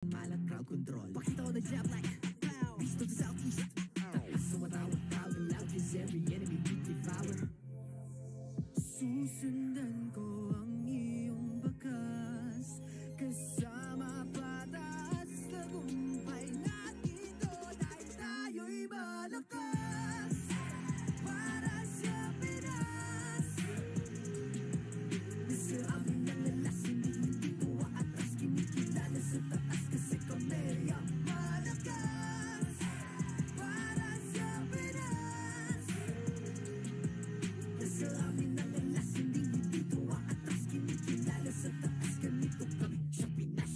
Malang crowd control. Pakita ko na jab like pow. East to the southeast. So what I would proud and loud is every enemy we devour. Susundan ko ang iyong bakas. Kasama patas. Tagumpay na ito dahil tayo'y malakas. Para sa Pinas. Nasa amin ang lalas. Hindi ko aatras. Kinikilala sa taas kasi kami ang malakas. Para sa Pinas. Nasa amin ang lalas. Hindi ko aatras. Kinikilala sa taas. Ganito kami sa Pinas.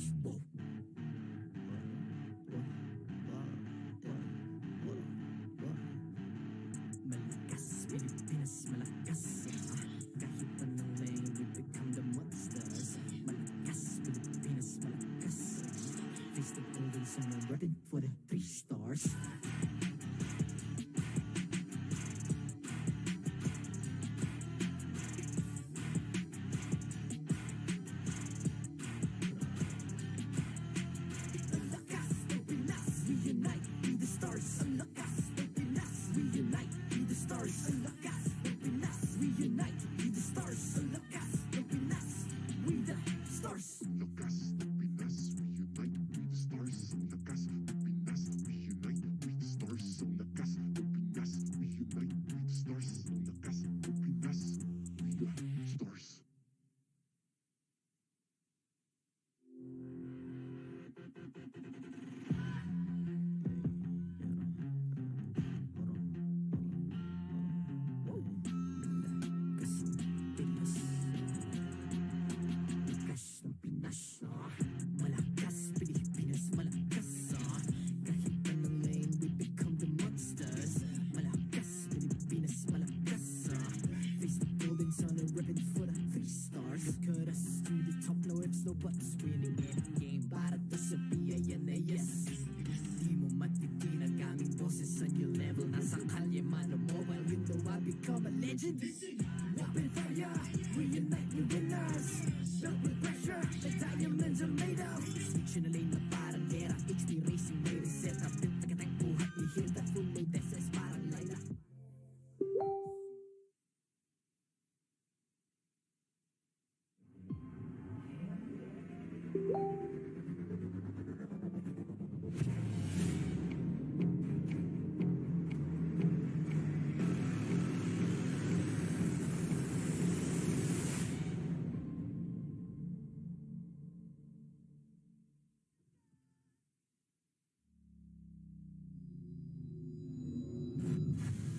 Malakas, Pilipinas, malakas. Kahit anong lane, we become the monsters. Malakas, Pilipinas, malakas. Face the golden sun and repping for the 3 stars. Ang lakas ng Pinas, we unite, be the stars. Ang lakas ng Pinas, we unite, be the stars. Ang lakas ng Pinas, we unite, be the stars. Ang lakas ng Pinas, we the stars. Lakas ng Pinas, we unite with the stars. Ang lakas ng Pinas, we unite with the stars. Ang lakas ng Pinas, we unite with the stars. Ang lakas ng Pinas, we the stars. Lakas ng Pinas, malakas, Pilipinas, malakas. Kahit anong lane, we become the monsters. Malakas, Pilipinas, malakas. Face the golden sun and ribbon for the 3 stars. Look at us to the top, no ifs, no buts. Winning in a game, para to sa PANAS. Di mo matitinag aming boses sa new level. Nasa kalye man o mobile window, I become a legend. Open fire, we unite, we winners. Built with pressure, the diamonds are made of. Switch in a lane na parang gera. HD racing, may reset up. Built tagatang buhat, we hear that full load SS parang Laila.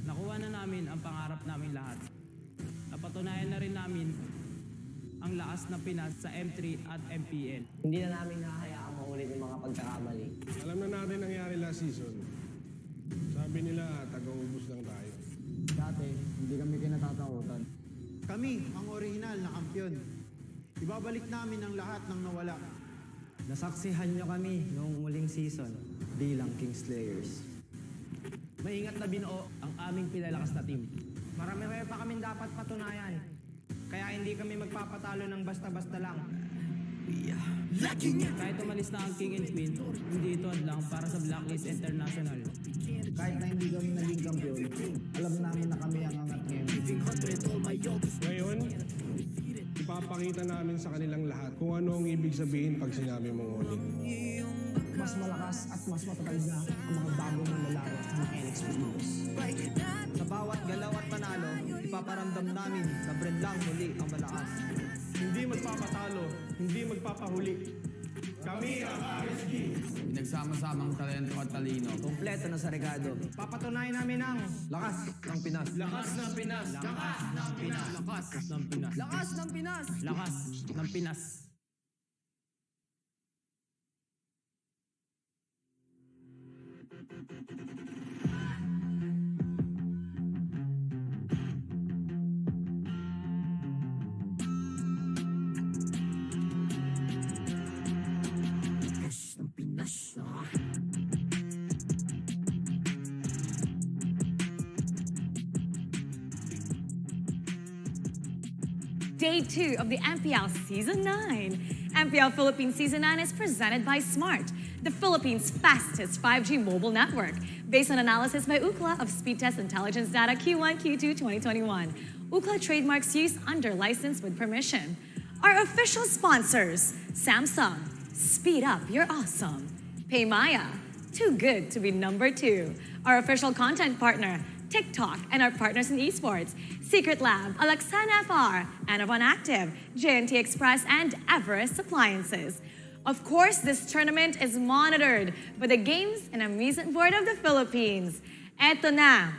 Nakuha na namin ang pangarap namin lahat. Napatunayan na rin namin ang lakas ng Pinas sa M3 at MPL. Hindi na namin nahahayaang maulit yung mga pagkakamali. Alam na natin nangyari last season. Sabi nila, taga-ubos lang tayo. Dati, hindi kami kinatatakutan. Kami ang orihinal na kampiyon. Ibabalik namin ang lahat ng nawala. Nasaksihan nyo kami noong muling season bilang Kingslayers. Maingat na binuo ang aming pinalakas na team. Marami pa kami dapat patunayan. Kaya hindi kami magpapatalo ng basta-basta lang. Kahit umalis na ang King and Queen, hindi ito lang para sa Blacklist International. Kahit na hindi kami naging kampiyon, alam namin na kami ang angat ngayon. Ngayon, ipapakita namin sa kanilang lahat kung ano ang ibig sabihin pag sinabi mong ulit. Mas malakas at mas matagal na ang mga bagong manlalaro ng NXP Vs. Sa bawat galaw at panalo, ipaparamdam namin na brand lang muli ang malakas. Hindi magpapatalo, hindi magpapahuli. Kami ang RSG. Pinagsama-samang talento at talino. Kompleto na sa regado. Papatunayan namin ang Lakas ng Pinas. Lakas ng Pinas! Lakas ng Pinas! Lakas ng Pinas! Lakas ng Pinas! Lakas ng Pinas! Lakas ng Pinas, Day 2 of the MPL Season 9. MPL Philippines Season 9 is presented by Smart. the Philippines' fastest 5G mobile network, based on analysis by Ookla of speed test intelligence data Q1, Q2 2021. Ookla trademarks use under license with permission. Our official sponsors, Samsung, speed up, you're awesome. Paymaya, too good to be number 2. Our official content partner, TikTok, and our partners in esports, Secret Lab, Alexan FR, Anavon Active, JNT Express, and Everest Appliances. Of course, this tournament is monitored by the Games and Amusement Board of the Philippines. Eto na,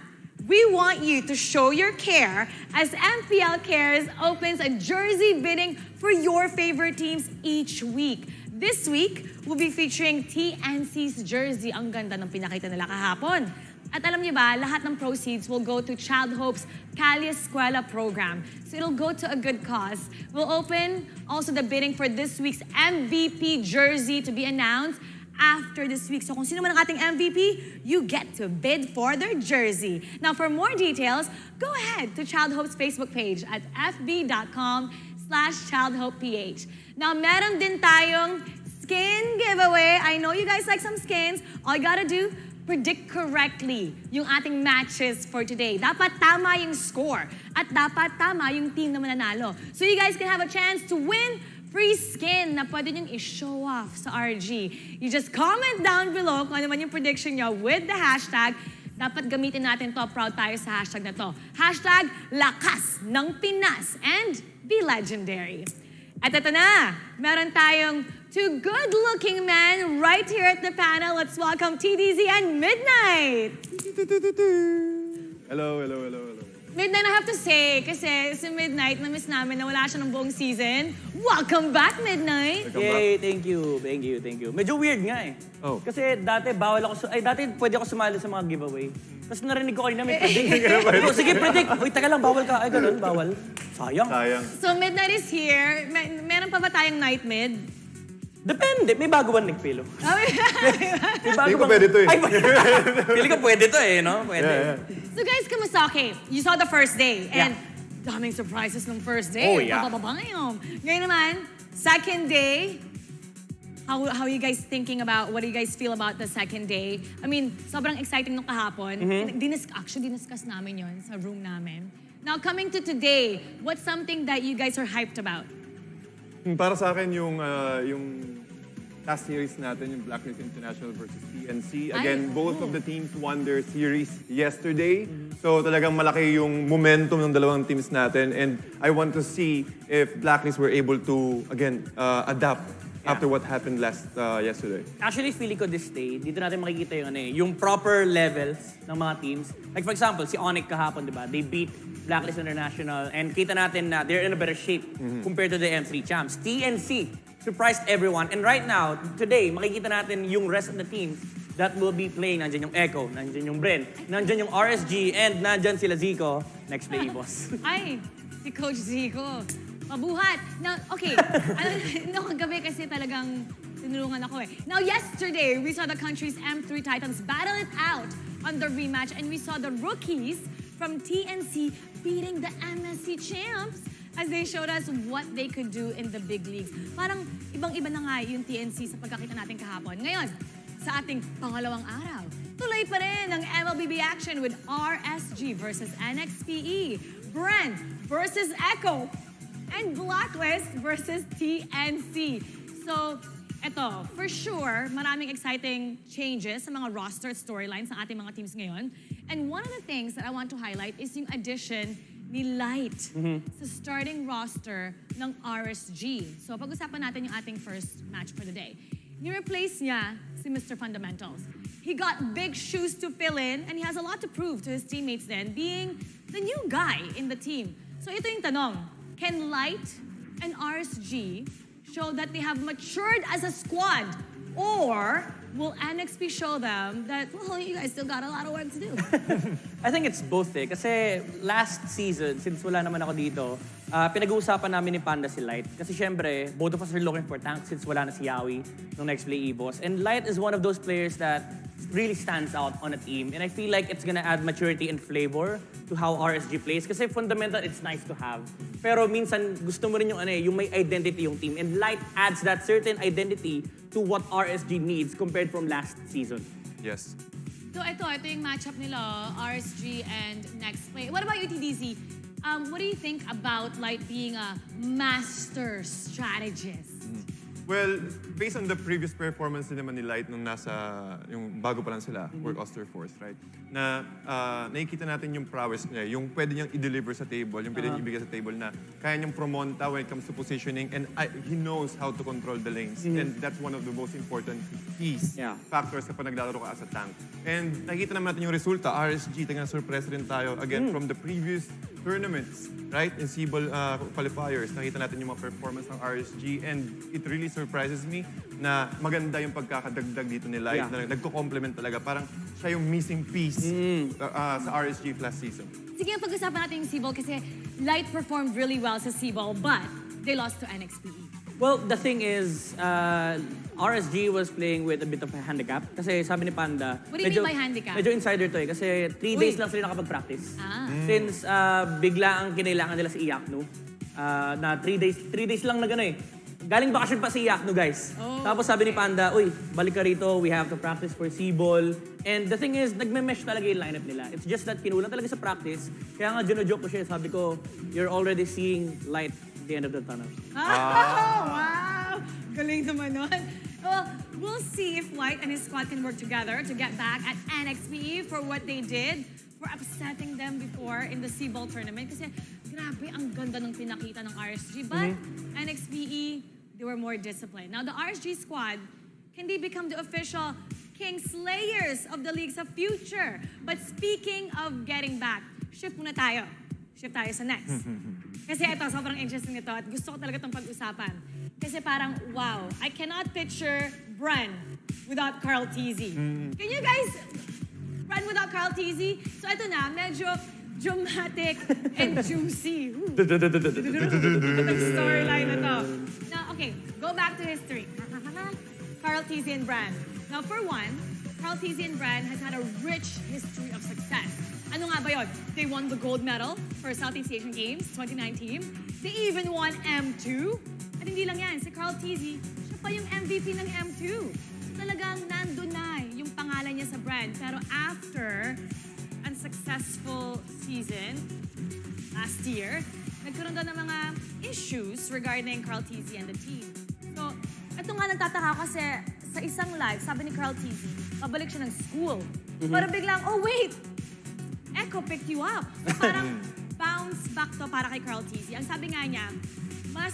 we want you to show your care as MPL Cares opens a jersey bidding for your favorite teams each week. This week, we'll be featuring TNC's jersey. Ang ganda ng pinakita nila kahapon. At alam niyo ba, lahat ng proceeds will go to Child Hope's Cali Escuela program. So it'll go to a good cause. We'll open also the bidding for this week's MVP jersey to be announced after this week. So kung sino man ang ating MVP, you get to bid for their jersey. Now for more details, go ahead to Child Hope's Facebook page at fb.com/childhopeph. Now meron din tayong skin giveaway. I know you guys like some skins. All you gotta do, predict correctly yung ating matches for today. Dapat tama yung score at dapat tama yung team na mananalo. So you guys can have a chance to win free skin na pwede nyong i-show off sa RG. You just comment down below kung ano man yung prediction nyo with the hashtag. Dapat gamitin natin to, proud tayo sa hashtag na to. Hashtag Lakas ng Pinas and be legendary. At ito na, meron tayong 2 good-looking men right here at the panel. Let's welcome TDZ and Midnight. Hello. Midnight, I have to say, kasi si Midnight, na-miss namin na wala siya ng buong season. Welcome back, Midnight! Yay, thank you. Medyo weird nga eh. Oh. Kasi dati dati pwede ako sumali sa mga giveaway. Tapos narinig ko kanina may predict. Sige, predict. Uy, taga lang, bawal ka. Ay, ganun, bawal. Sayang. So Midnight is here. Meron pa ba tayong night mid? Depende. May bago ba Nxpe? Hindi ko pwede to eh. Pili ko pwede to eh, no? Pwede. Yeah. So guys, kamusta? Okay, you saw the first day. And daming surprises ng first day. Oh, yeah. Ngayon naman, second day. How are you guys thinking about, what do you guys feel about the second day? I mean, sobrang exciting nung kahapon. Actually, diniscuss namin yon sa room namin. Now, coming to today, what's something that you guys are hyped about? Para sa akin yung last series natin, yung Blacklist International versus TNC. Again, both of the teams won their series yesterday. So talagang malaki yung momentum ng dalawang teams natin. And I want to see if Blacklist were able to, again, adapt after what happened yesterday. Actually, feeling ko this day, dito natin makikita yung proper levels ng mga teams. Like for example, si Onyx kahapon, di ba? They beat Blacklist International and kita natin na they're in a better shape compared to the M3 champs. TNC surprised everyone. And right now, today, makikita natin yung rest of the teams that will be playing. Nandyan yung Echo, nandyan yung Bren, nandyan yung RSG, and nandyan sila Zico. Next play, boss. Ay, si Coach Zico. Mabuhat. Now, okay. No, kagabi kasi talagang tinulungan ako eh. Now, yesterday, we saw the country's M3 Titans battle it out on the rematch, and we saw the rookies from TNC beating the MSC champs as they showed us what they could do in the big leagues. Parang ibang-iba na nga yung TNC sa pagkakita natin kahapon. Ngayon, sa ating pangalawang araw, tuloy pa rin ang MLBB action with Rsg Vs Nxpe, Bren versus Echo, and Blacklist versus TNC. So, eto, for sure, maraming exciting changes sa mga roster storylines ng ating mga teams ngayon. And one of the things that I want to highlight is yung addition ni Light sa starting roster ng RSG. So, pag-usapan natin yung ating first match for the day. Ni-replace niya si Mr. Fundamentals. He got big shoes to fill in, and he has a lot to prove to his teammates then, being the new guy in the team. So, ito yung tanong. Can Light and RSG show that they have matured as a squad? Or will Nxpe show them that, well, you guys still got a lot of work to do? I think it's both eh. Kasi last season, since wala naman ako dito, pinag-uusapan namin ni Panda si Light. Kasi syempre, both of us are looking for tanks since wala na si Yawi nung next play EBOS. And Light is one of those players that really stands out on a team. And I feel like it's gonna add maturity and flavor to how RSG plays. Kasi fundamental, it's nice to have. Pero minsan, gusto mo rin yung may identity yung team. And Light adds that certain identity to to what RSG needs compared from last season. Yes. So ito yung matchup nila, RSG and Nxpe. What about you, TDC? What do you think about Light being a master strategist? Well, based on the previous performance din naman ni Light nung yung bago pa lang sila, Work Oster Force, right? Na nakikita natin yung prowess niya, yung pwede niyang i-deliver sa table, yung pwede niyang ibigay sa table na kaya niyang promonta when it comes to positioning and he knows how to control the lanes. And that's one of the most important keys, factors kapag naglalaro ka as a tank. And nakikita naman natin yung resulta, RSG, tagang surprise rin tayo again from the previous tournaments, right? In CBOL qualifiers, nakita natin yung mga performance ng RSG and it really surprises me na maganda yung pagkakadagdag dito ni Light na nagko-complement talaga. Parang siya yung missing piece sa RSG last season. Sige, pag-usapan natin yung CBOL kasi Light performed really well sa CBOL but they lost to NXPE. Well, the thing is, RSG was playing with a bit of a handicap. Kasi sabi ni Panda... What do you mean by handicap? Medyo insider to eh. Kasi 3 days lang sila nakapag-practice. Since bigla ang kinailangan nila sa Iaknu. Na 3 days lang na gano'n eh. Galing bakasyon pa si Iaknu, guys. Tapos sabi ni Panda, uy, balik ka rito, we have to practice for CBOL. And the thing is, nagme-mesh talaga yung lineup nila. It's just that kinulang talaga sa practice. Kaya nga, gino-joke ko siya. Sabi ko, you're already seeing light at the end of the tunnel. Wow! Galing naman nun. Well, we'll see if Light and his squad can work together to get back at NXPE for what they did for upsetting them before in the CBOL tournament. Kasi grabe, ang ganda ng pinakita ng RSG. But NXPE, they were more disciplined. Now, the RSG squad, can they become the official King Slayers of the leagues of future? But speaking of getting back, shift muna tayo. Shift tayo sa next. Kasi ito, sobrang interesting ito at gusto ko talaga itong pag-usapan. Kasi parang, wow, I cannot picture Bren without Carl Tizzy. Can you guys, Bren without Carl Tizzy? So ito na, medyo dramatic and juicy. Itong storyline na to. Now, okay, go back to history. Carl Tizzy and Bren. Now, for one, Carl Tizzy and Bren has had a rich history of success. Ano nga ba yun? They won the gold medal for Southeast Asian Games 2019. They even won M2. At hindi lang yan, si Carl Tizzy, siya pa yung MVP ng M2. Talagang nandun na yung pangalan niya sa brand. Pero after unsuccessful season last year, nagkaroon daw ng mga issues regarding Carl Tizzy and the team. So, ito nga nagtataka kasi sa isang live, sabi ni Carl Tizzy, pabalik siya ng school. Pero biglang, oh wait! Echo picked you up. So parang bounce back to para kay Carl Tizzy. Ang sabi nga niya, mas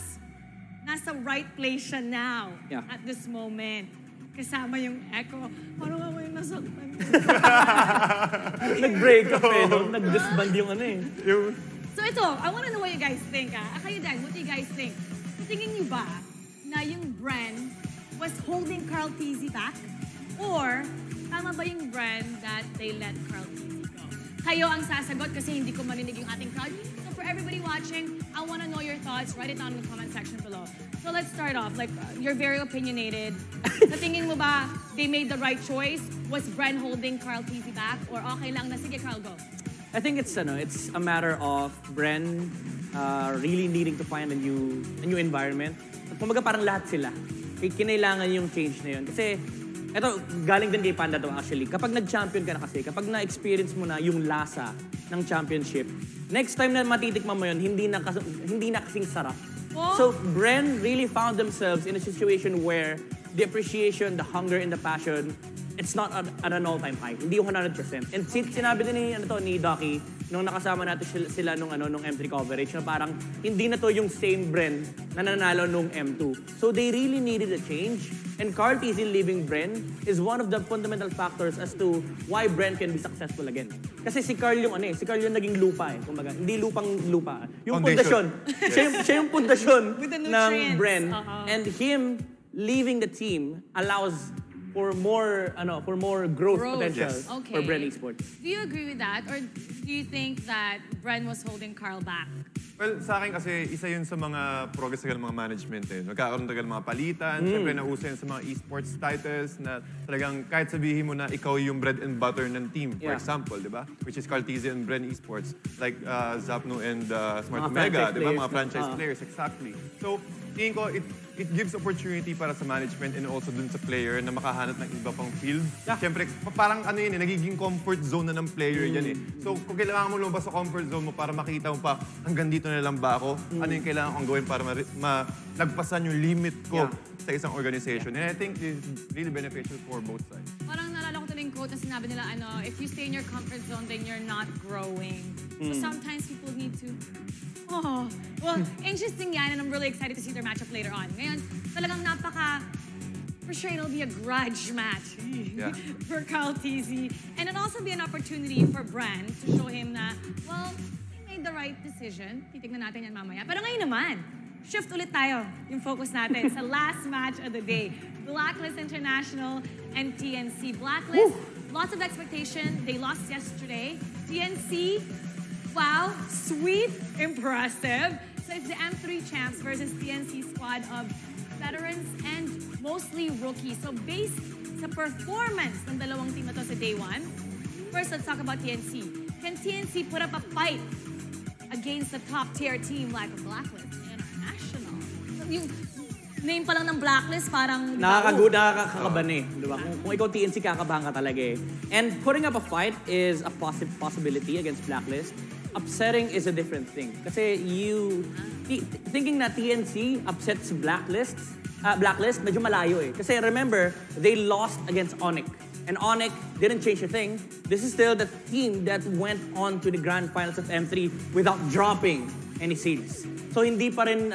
nasa right place siya now at this moment. Kasama yung Echo. Parang nga may nasaktan. Nag-break up eh, no? Nag-disband yung ano eh. So ito, I wanna know what you guys think. Kayo din, what do you guys think? Tingin niyo ba na yung Bren was holding Carl Tizzy back? Or tama ba yung Bren that they let Carl Tizzy go? Kayo ang sasagot kasi hindi ko marinig yung ating crowd. So for everybody watching, I want to know your thoughts. Write it down in the comment section below. So let's start off. Like, you're very opinionated. Sa tingin mo ba, they made the right choice? Was Bren holding Carl Tizzy back? Or okay lang na, sige Carl, go? I think it's a matter of Bren really needing to find a new environment. At kumbaga parang lahat sila. Kinailangan yung change na yun. Kasi eto, galing din kay Panda to actually. Kapag nag-champion ka na kasi, kapag na-experience mo na yung lasa ng championship, next time na matitikman mo yun, hindi na kasing sarap. Oh. So, Bren really found themselves in a situation where the appreciation, the hunger, and the passion, it's not at an all-time high. Hindi 100%. And sinabi din ni Docky, nung nakasama natin sila nung M3 coverage, na parang hindi na to yung same Bren na nanalo nung M2. So they really needed a change. And Carl Tizzy leaving Bren is one of the fundamental factors as to why Bren can be successful again. Kasi si Carl yung naging lupa eh. Kumbaga, hindi lupang lupa. Yung pundasyon. siya yung pundasyon ng Bren. And him leaving the team allows for more growth potential for Bren Esports. Do you agree with that? Or do you think that Bren was holding Carl back? Well, sa akin kasi isa yun sa mga progress ng mga management eh. Nagkakaroon tagal mga palitan, syempre nauso yun sa mga esports titles na talagang kahit sabihin mo na ikaw yung bread and butter ng team, for example, di ba? Which is Carl Tizzy and Bren Esports. Like Zapno and Smart Omega, di ba? Mga franchise players, exactly. So, tingin ko, it gives opportunity para sa management and also dun sa player na makahanap ng iba pang field. Siyempre, parang ano yun nagiging comfort zone na ng player yan So, kung kailangan mo lumabas sa comfort zone mo para makita mo pa, hanggang dito na lang ba ako? Ano yung kailangan kong gawin para malagpasan yung limit ko sa isang organization? And I think this is really beneficial for both sides. Parang naalala ko tuloy yung quote na sinabi nila, if you stay in your comfort zone, then you're not growing. So sometimes people need to... Oh, well, interesting yan, and I'm really excited to see their matchup later on. Ngayon, talagang for sure it'll be a grudge match for Carl TZ. And it'll also be an opportunity for Bran to show him na, well, he made the right decision. Titignan natin yan mamaya. Pero ngayon naman, shift ulit tayo yung focus natin sa last match of the day. Blacklist International and TNC. Blacklist, lots of expectation. They lost yesterday. TNC, wow, sweet, impressive. So it's the M3 champs versus TNC squad of veterans and mostly rookies. So based sa performance ng dalawang team na to sa day one, first let's talk about TNC. Can TNC put up a fight against a top-tier team like Blacklist International? So, yung name pa lang ng Blacklist, parang... Nakakakaban eh. Diba? Kung ikaw TNC, kakabahan ka talaga eh. And putting up a fight is a possibility against Blacklist. Upsetting is a different thing. Kasi thinking na TNC upsets Blacklist, medyo malayo eh. Kasi remember, they lost against Onyx. And Onyx didn't change a thing. This is still the team that went on to the grand finals of M3 without dropping any seeds. So hindi pa rin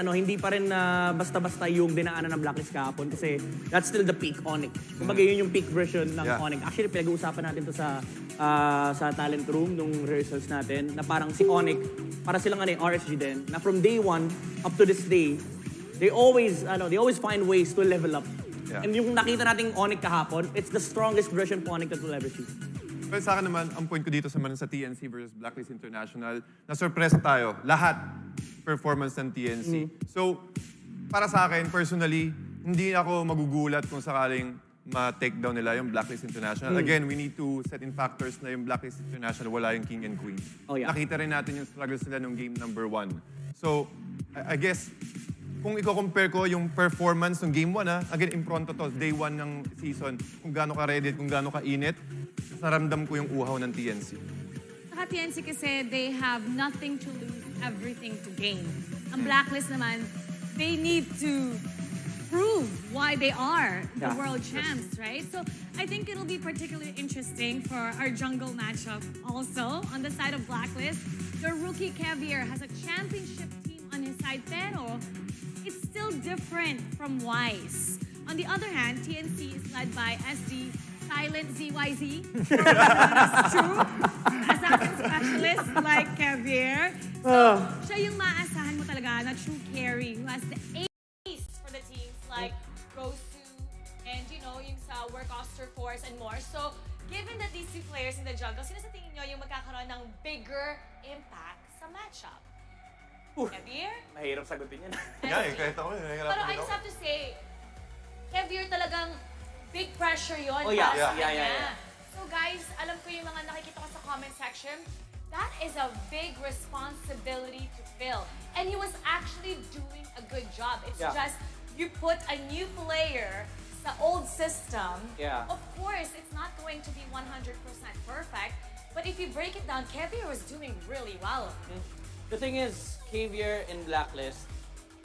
basta-basta yung dinaanan ng Blacklist kahapon kasi that's still the peak Onyx. Kumbaga yun yung peak version ng Onyx. Actually, pinag-uusapan natin to sa talent room nung rehearsals natin na parang si Onyx, para silang RSG din, na from day one up to this day, they always find ways to level up. And yung nakita nating Onyx kahapon, it's the strongest version of Onyx that we'll ever see. Well, sa akin naman, ang point ko dito sa TNC versus Blacklist International, na-surpresa tayo. Lahat performance ng TNC. So, para sa akin, personally, hindi ako magugulat kung sakaling ma-take down nila yung Blacklist International. Again, we need to set in factors na yung Blacklist International wala yung King and Queen. Nakita rin natin yung struggles nila nung game number 1. So, I guess, kung i-compare ko yung performance ng game 1, again, impronto to, day 1 ng season, kung gaano ka-ready, kung gaano ka-init, naramdam ko yung uhaw ng TNC. Saka TNC kasi they have nothing to lose, everything to gain. Ang Blacklist naman, they need to prove why they are the world champs, right? So I think it'll be particularly interesting for our jungle matchup also. On the side of Blacklist, the rookie Caviar has a championship team on his side, pero it's still different from Wise. On the other hand, TNC is led by SD Silent ZYZ, true assassin specialist like Caviar. So, siya yung maasahan mo talaga na true carry who has the ace for the teams like Gosu and yung sa Workoster Force and more. So, given that these two players in the jungle, sino sa tingin nyo yung magkakaroon ng bigger impact sa matchup? Caviar? Mahirap sagutin yan. Kahit ako, nahihirapan Pero I just have to say, Caviar talagang big pressure yon yeah. para sa kanya. So guys, alam ko yung mga nakikita ko sa comment section, that is a big responsibility to fill. And he was actually doing a good job. It's just, you put a new player sa old system. Of course, it's not going to be 100% perfect. But if you break it down, Caviar was doing really well. The thing is, Caviar in Blacklist,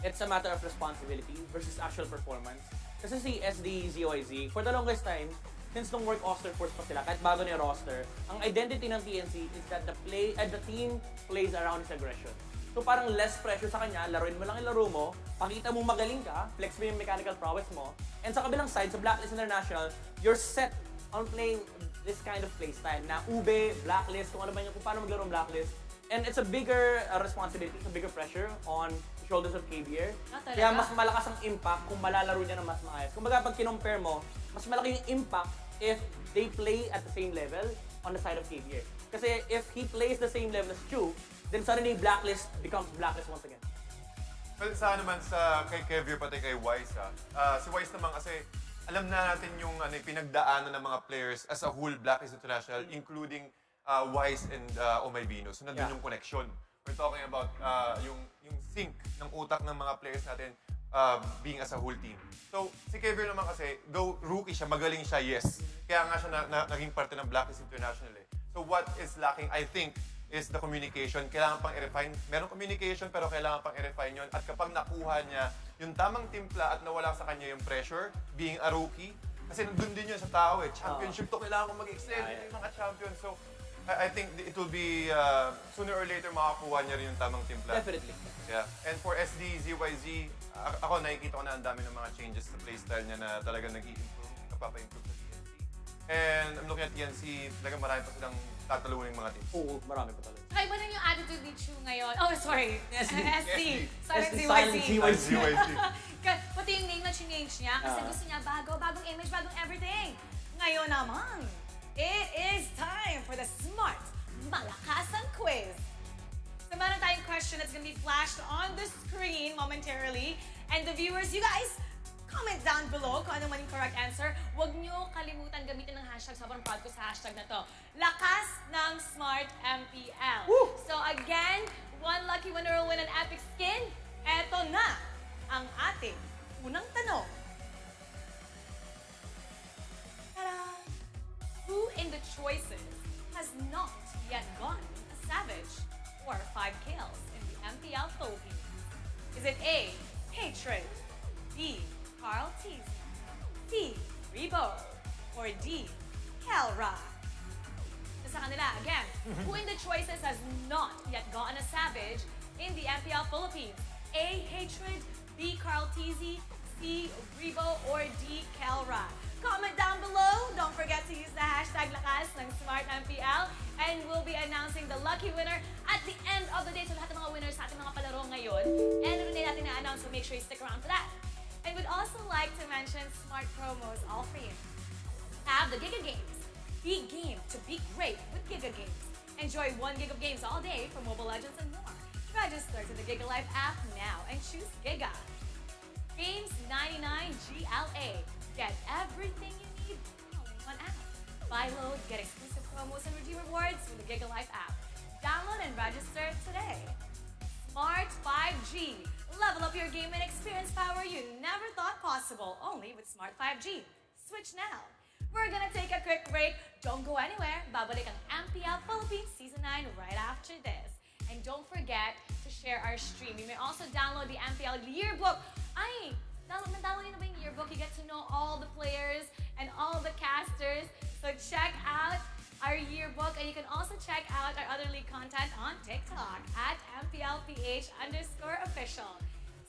it's a matter of responsibility versus actual performance. Kasi si SD ZYZ, for the longest time, since nung work roster force pa sila, kahit bago niya roster, ang identity ng TNC is that the team plays around his aggression. So parang less pressure sa kanya, laruin mo lang yung laro mo, pakita mo magaling ka, flex mo yung mechanical prowess mo, and sa kabilang side, sa Blacklist International, you're set on playing this kind of playstyle na ube, Blacklist, kung ano ba kung paano maglaro ng Blacklist. And it's a bigger responsibility, it's a bigger pressure on the shoulders of Caviar. Kaya mas malakas ang impact kung malalaro niya ng mas maayos. Kung baga pag kinompare mo, mas malaki yung impact if they play at the same level on the side of Caviar. Kasi if he plays the same level as Chu, then suddenly Blacklist becomes Blacklist once again. Well, sa naman kay Caviar pati kay Wise si Wise naman kasi alam na natin yung pinagdaanan ng mga players as a whole Blacklist International, including Wise and Omaybino. So nandun yung connection. We're talking about yung sync ng utak ng mga players natin being as a whole team. So, si Kevin naman kasi, though rookie siya, magaling siya, yes. Kaya nga siya naging parte ng Blacklist International eh. So, what is lacking, I think, is the communication. Kailangan pang i-refine. Merong communication, pero kailangan pang i-refine yun. At kapag nakuha niya yung tamang timpla at nawala sa kanya yung pressure, being a rookie, kasi nandun din yun sa tao eh. Championship to, kailangan ko mag-excel. Yung mga champion. So, I think it will be, sooner or later, makakuha niya rin yung tamang timpla. Definitely. Yeah. And for SD, ZYZ, ako nakikita ko na ang dami ng mga changes sa playstyle niya na talagang nag-i-improve, napapa-improve sa TNC. And I'm looking at TNC, talagang marami pa silang tatalunin mga teams. Oo, marami pa talaga. Ay, ba na yung attitude ni Chu ngayon? Oh, sorry. SD. Sorry, SD, ZYZ. ZYZ. Pati yung name na change niya kasi gusto niya bagong image, bagong everything. Ngayon naman, it is time for the Smart Malakasan Quiz. So meron tayong question that's gonna be flashed on the screen momentarily. And the viewers, you guys, comment down below kung anong maling correct answer. Huwag nyo kalimutan gamitin ng hashtag. Sobrang proud ko sa hashtag na to. Lakas ng Smart MPL. Woo! So again, one lucky winner will win an epic skin. Eto na ang ating unang tanong. Ta-da! Who in the choices has not yet gone a savage or 5 kills in the MPL Philippines? Is it A, Hatred, B, Carl Teasy, C, Rebo, or D, Kelra? Sa kanila, again, who in the choices has not yet gotten a savage in the MPL Philippines? A, Hatred, B, Carl Teasy, C, Rebo, or D, Kelra? Comment down below. Don't forget to use the hashtag Lakas ng Smart MPL. And we'll be announcing the lucky winner at the end of the day. So lahat ng mga winners sa ating mga palaro ngayon, end of the day natin na-announce, so make sure you stick around for that. And we'd also like to mention smart promos all for you. Have the Giga Games. Be game to be great with Giga Games. Enjoy 1 gig of games all day for Mobile Legends and more. Register to the Giga Life app now and choose Giga. Games 99 GLA. Get everything you need all in one app. Buy load, get exclusive promos and redeem rewards with the Giga Life app. Download and register today. Smart 5G. Level up your gaming experience power you never thought possible, only with Smart 5G. Switch now. We're gonna take a quick break. Don't go anywhere. Babalik ang MPL Philippines Season 9 right after this. And don't forget to share our stream. You may also download the MPL Yearbook. Ay, download nyo na ba yung yearbook? You get to know all the players and all the casters. So check out our yearbook, and you can also check out our other league content on TikTok at MPLPH_official.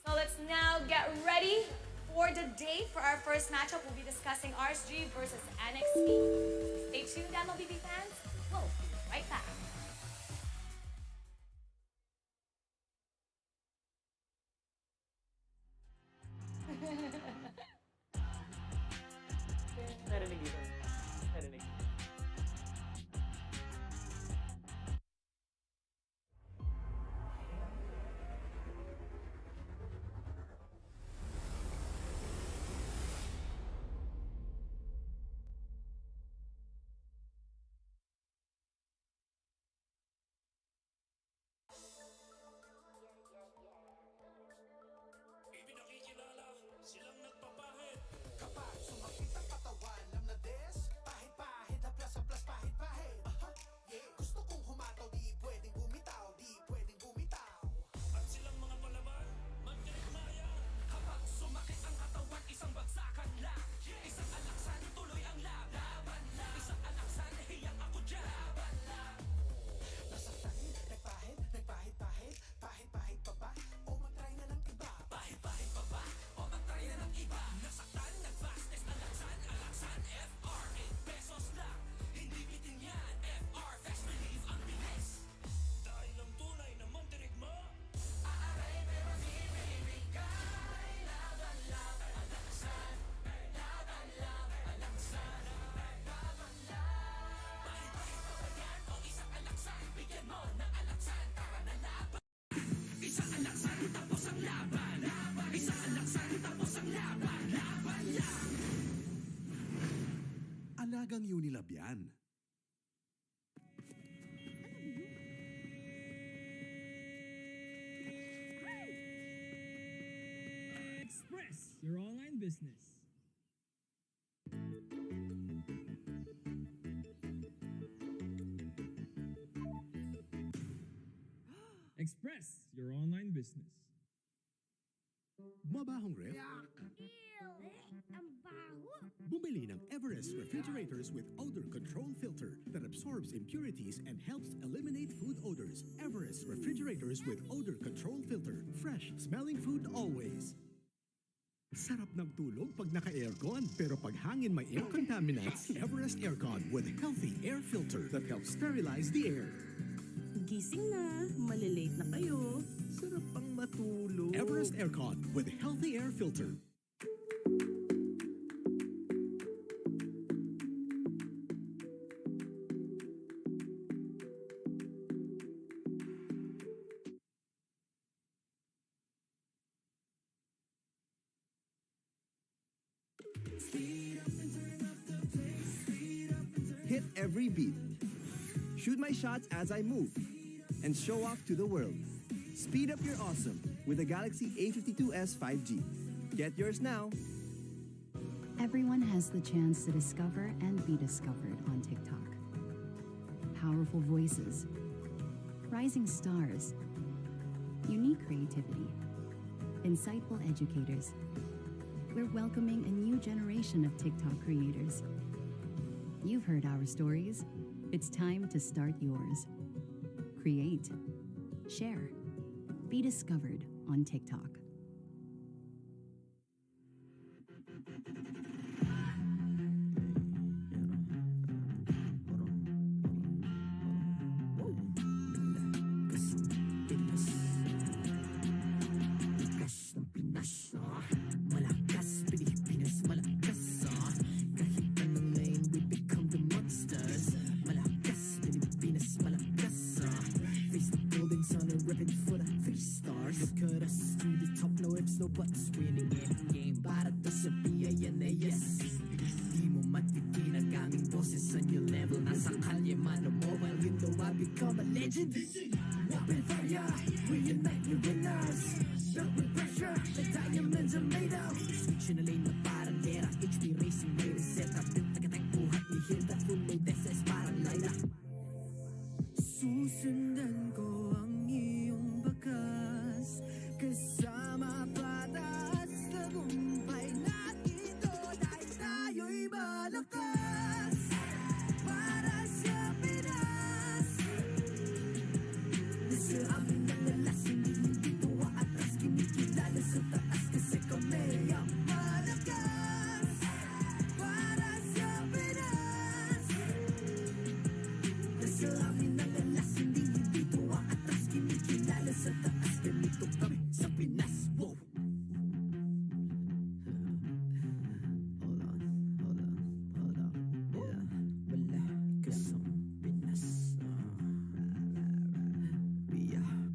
So let's now get ready for the day. For our first matchup, we'll be discussing Rsg Vs Nxpe. Stay tuned, MLBB fans. We'll be right back. Narinig dito. Narinig. Ipinakikilala silang nagpapahit. Kapag sumakit ang katawan, alam na des. Pahit-pahit, haplas-haplas, pahit-pahit. Yeah. Gusto kong humataw, di pwedeng bumitaw, di pwedeng bumitaw. At silang mga palaban, magdirigmaya. Kapag sumakit ang katawan, isang bagsakan lang. Isang alaksan, tuloy ang laban lang. Isang alaksan, hiyang ako dyan. Laban lang. Nasaktan, nagpahit, nagpahit-pahit. Pahit-pahit pa ba? O mag-try na ng iba. Pahit-pahit pa ba? O mag-try na ng iba. Nasaktan, nag-fastest, alaksan, alaksan. FR, 8 pesos lang. Hindi bitin yan. FR, fast relief, ang bilis. Dahil ang tunay na mandirigma. Aaray, pero di bibigay. Laban-laban, alaksan. Laban-laban, alaksan. Laban-laban. Pahit-pahit pa ba yan? O isang alaksan? Bigyan mo ng alaksan. Tara na laban. Isang alaksan, tapos ang laban. Isang alaksan, tapos ang laban. Laban lang. Alagang Unilab yan. Express your online business. Express your online business. Mabahong ref? Bumili ng Everest refrigerators with odor control filter that absorbs impurities and helps eliminate food odors. Everest refrigerators with odor control filter. Fresh smelling food always. Sarap ng tulog pag naka-aircon, pero pag hangin may air contaminants. Everest Aircon with healthy air filter that helps sterilize the air. Gising na, malilate na kayo. Sarap pang matulog. Everest Aircon with healthy air filter. Hit every beat. Shoot my shots as I move. And show off to the world. Speed up your awesome with the Galaxy A52s 5G. Get yours now. Everyone has the chance to discover and be discovered on TikTok. Powerful voices, rising stars, unique creativity, insightful educators. We're welcoming a new generation of TikTok creators. You've heard our stories. It's time to start yours. Create, share, be discovered on TikTok. Malakas, Pilipinas, malakas, kahit anong lane, we become the monsters. Malakas, Pilipinas, malakas, face the golden sun and rip it for the 3 stars. Look at us, to the top, no ifs, no buts, winning every game. Para to sa PIN na yes. Di mo matitin ang aming boses on your level. Nasa kalye man o mobile, you know I become a legend. Open fire, reunite your winners. Built with pressure, the diamonds are made of. Switch in a lane na parang gera. HP Racing made a setup. Built like a tank, buhat ni Hilda. Full load SS parang Lyra. Susundan ko ang iyong bakas. Kasama patas. Tagumpay natin ito. Dahil tayo'y malakas. Para sa Pinas. Nasa amin ang lalas. Hindi tuwa atras. Kinikilala sa taas. Kasi kami ang malakas. Para sa Pinas. Nasa amin ang lalas. Hindi tuwa atras. Kinikilala sa taas. Ganito kami sa Pinas. Wow!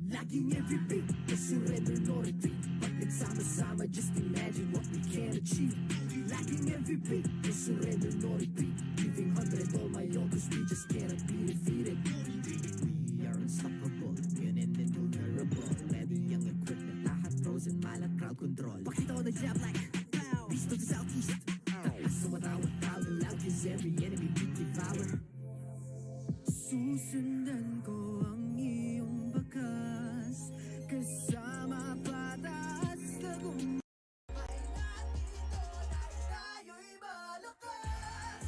Laging MVP, no surrender, no retreat. Pag nagsama-sama, just imagine what we can achieve. Laging MVP, no surrender, no retreat. Giving 100 all my own, cause we just cannot be defeated. We are unstoppable, yun and invulnerable. Ready ang equipment, lahat frozen, malang crowd control. Pakita ko na jab like, pow! East to the southeast. Taas sa matawag, proud and loud, cause every enemy we devour. Susundan ko ang iyong bakas. Kasama patas. Tagumpay natin ito. Dahil tayo'y malakas.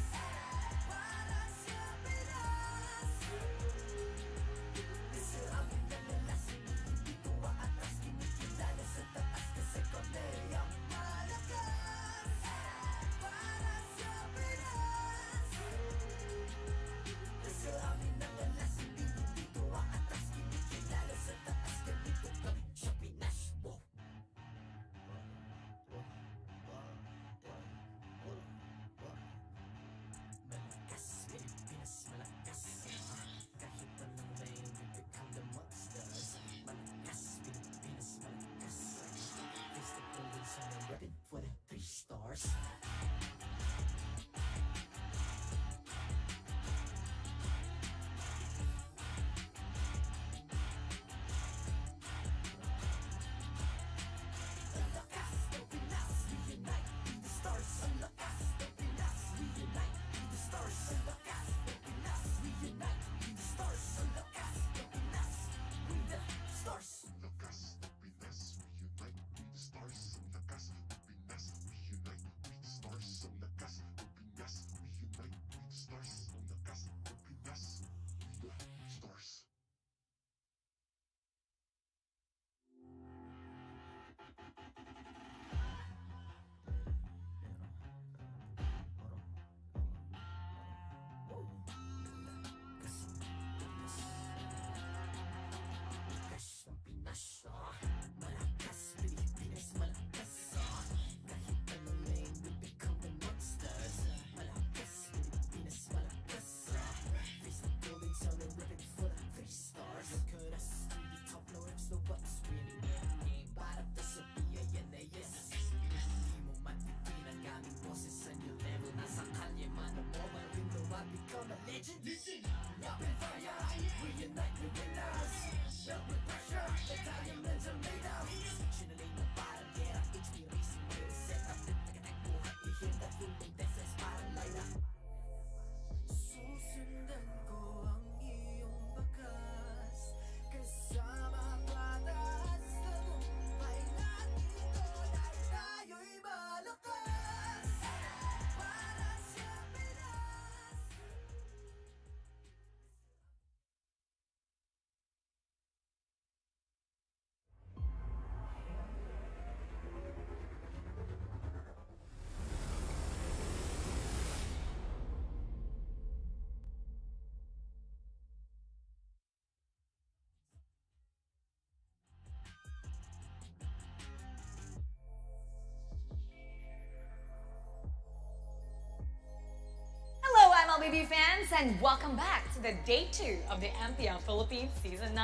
Susundan ko ang iyong bakas kasama patas tagumpay natin dahil tayo'y malakas para sa Pinas. Hello, MLBB fans, and welcome back to the Day 2 of the MPL Philippines Season 9.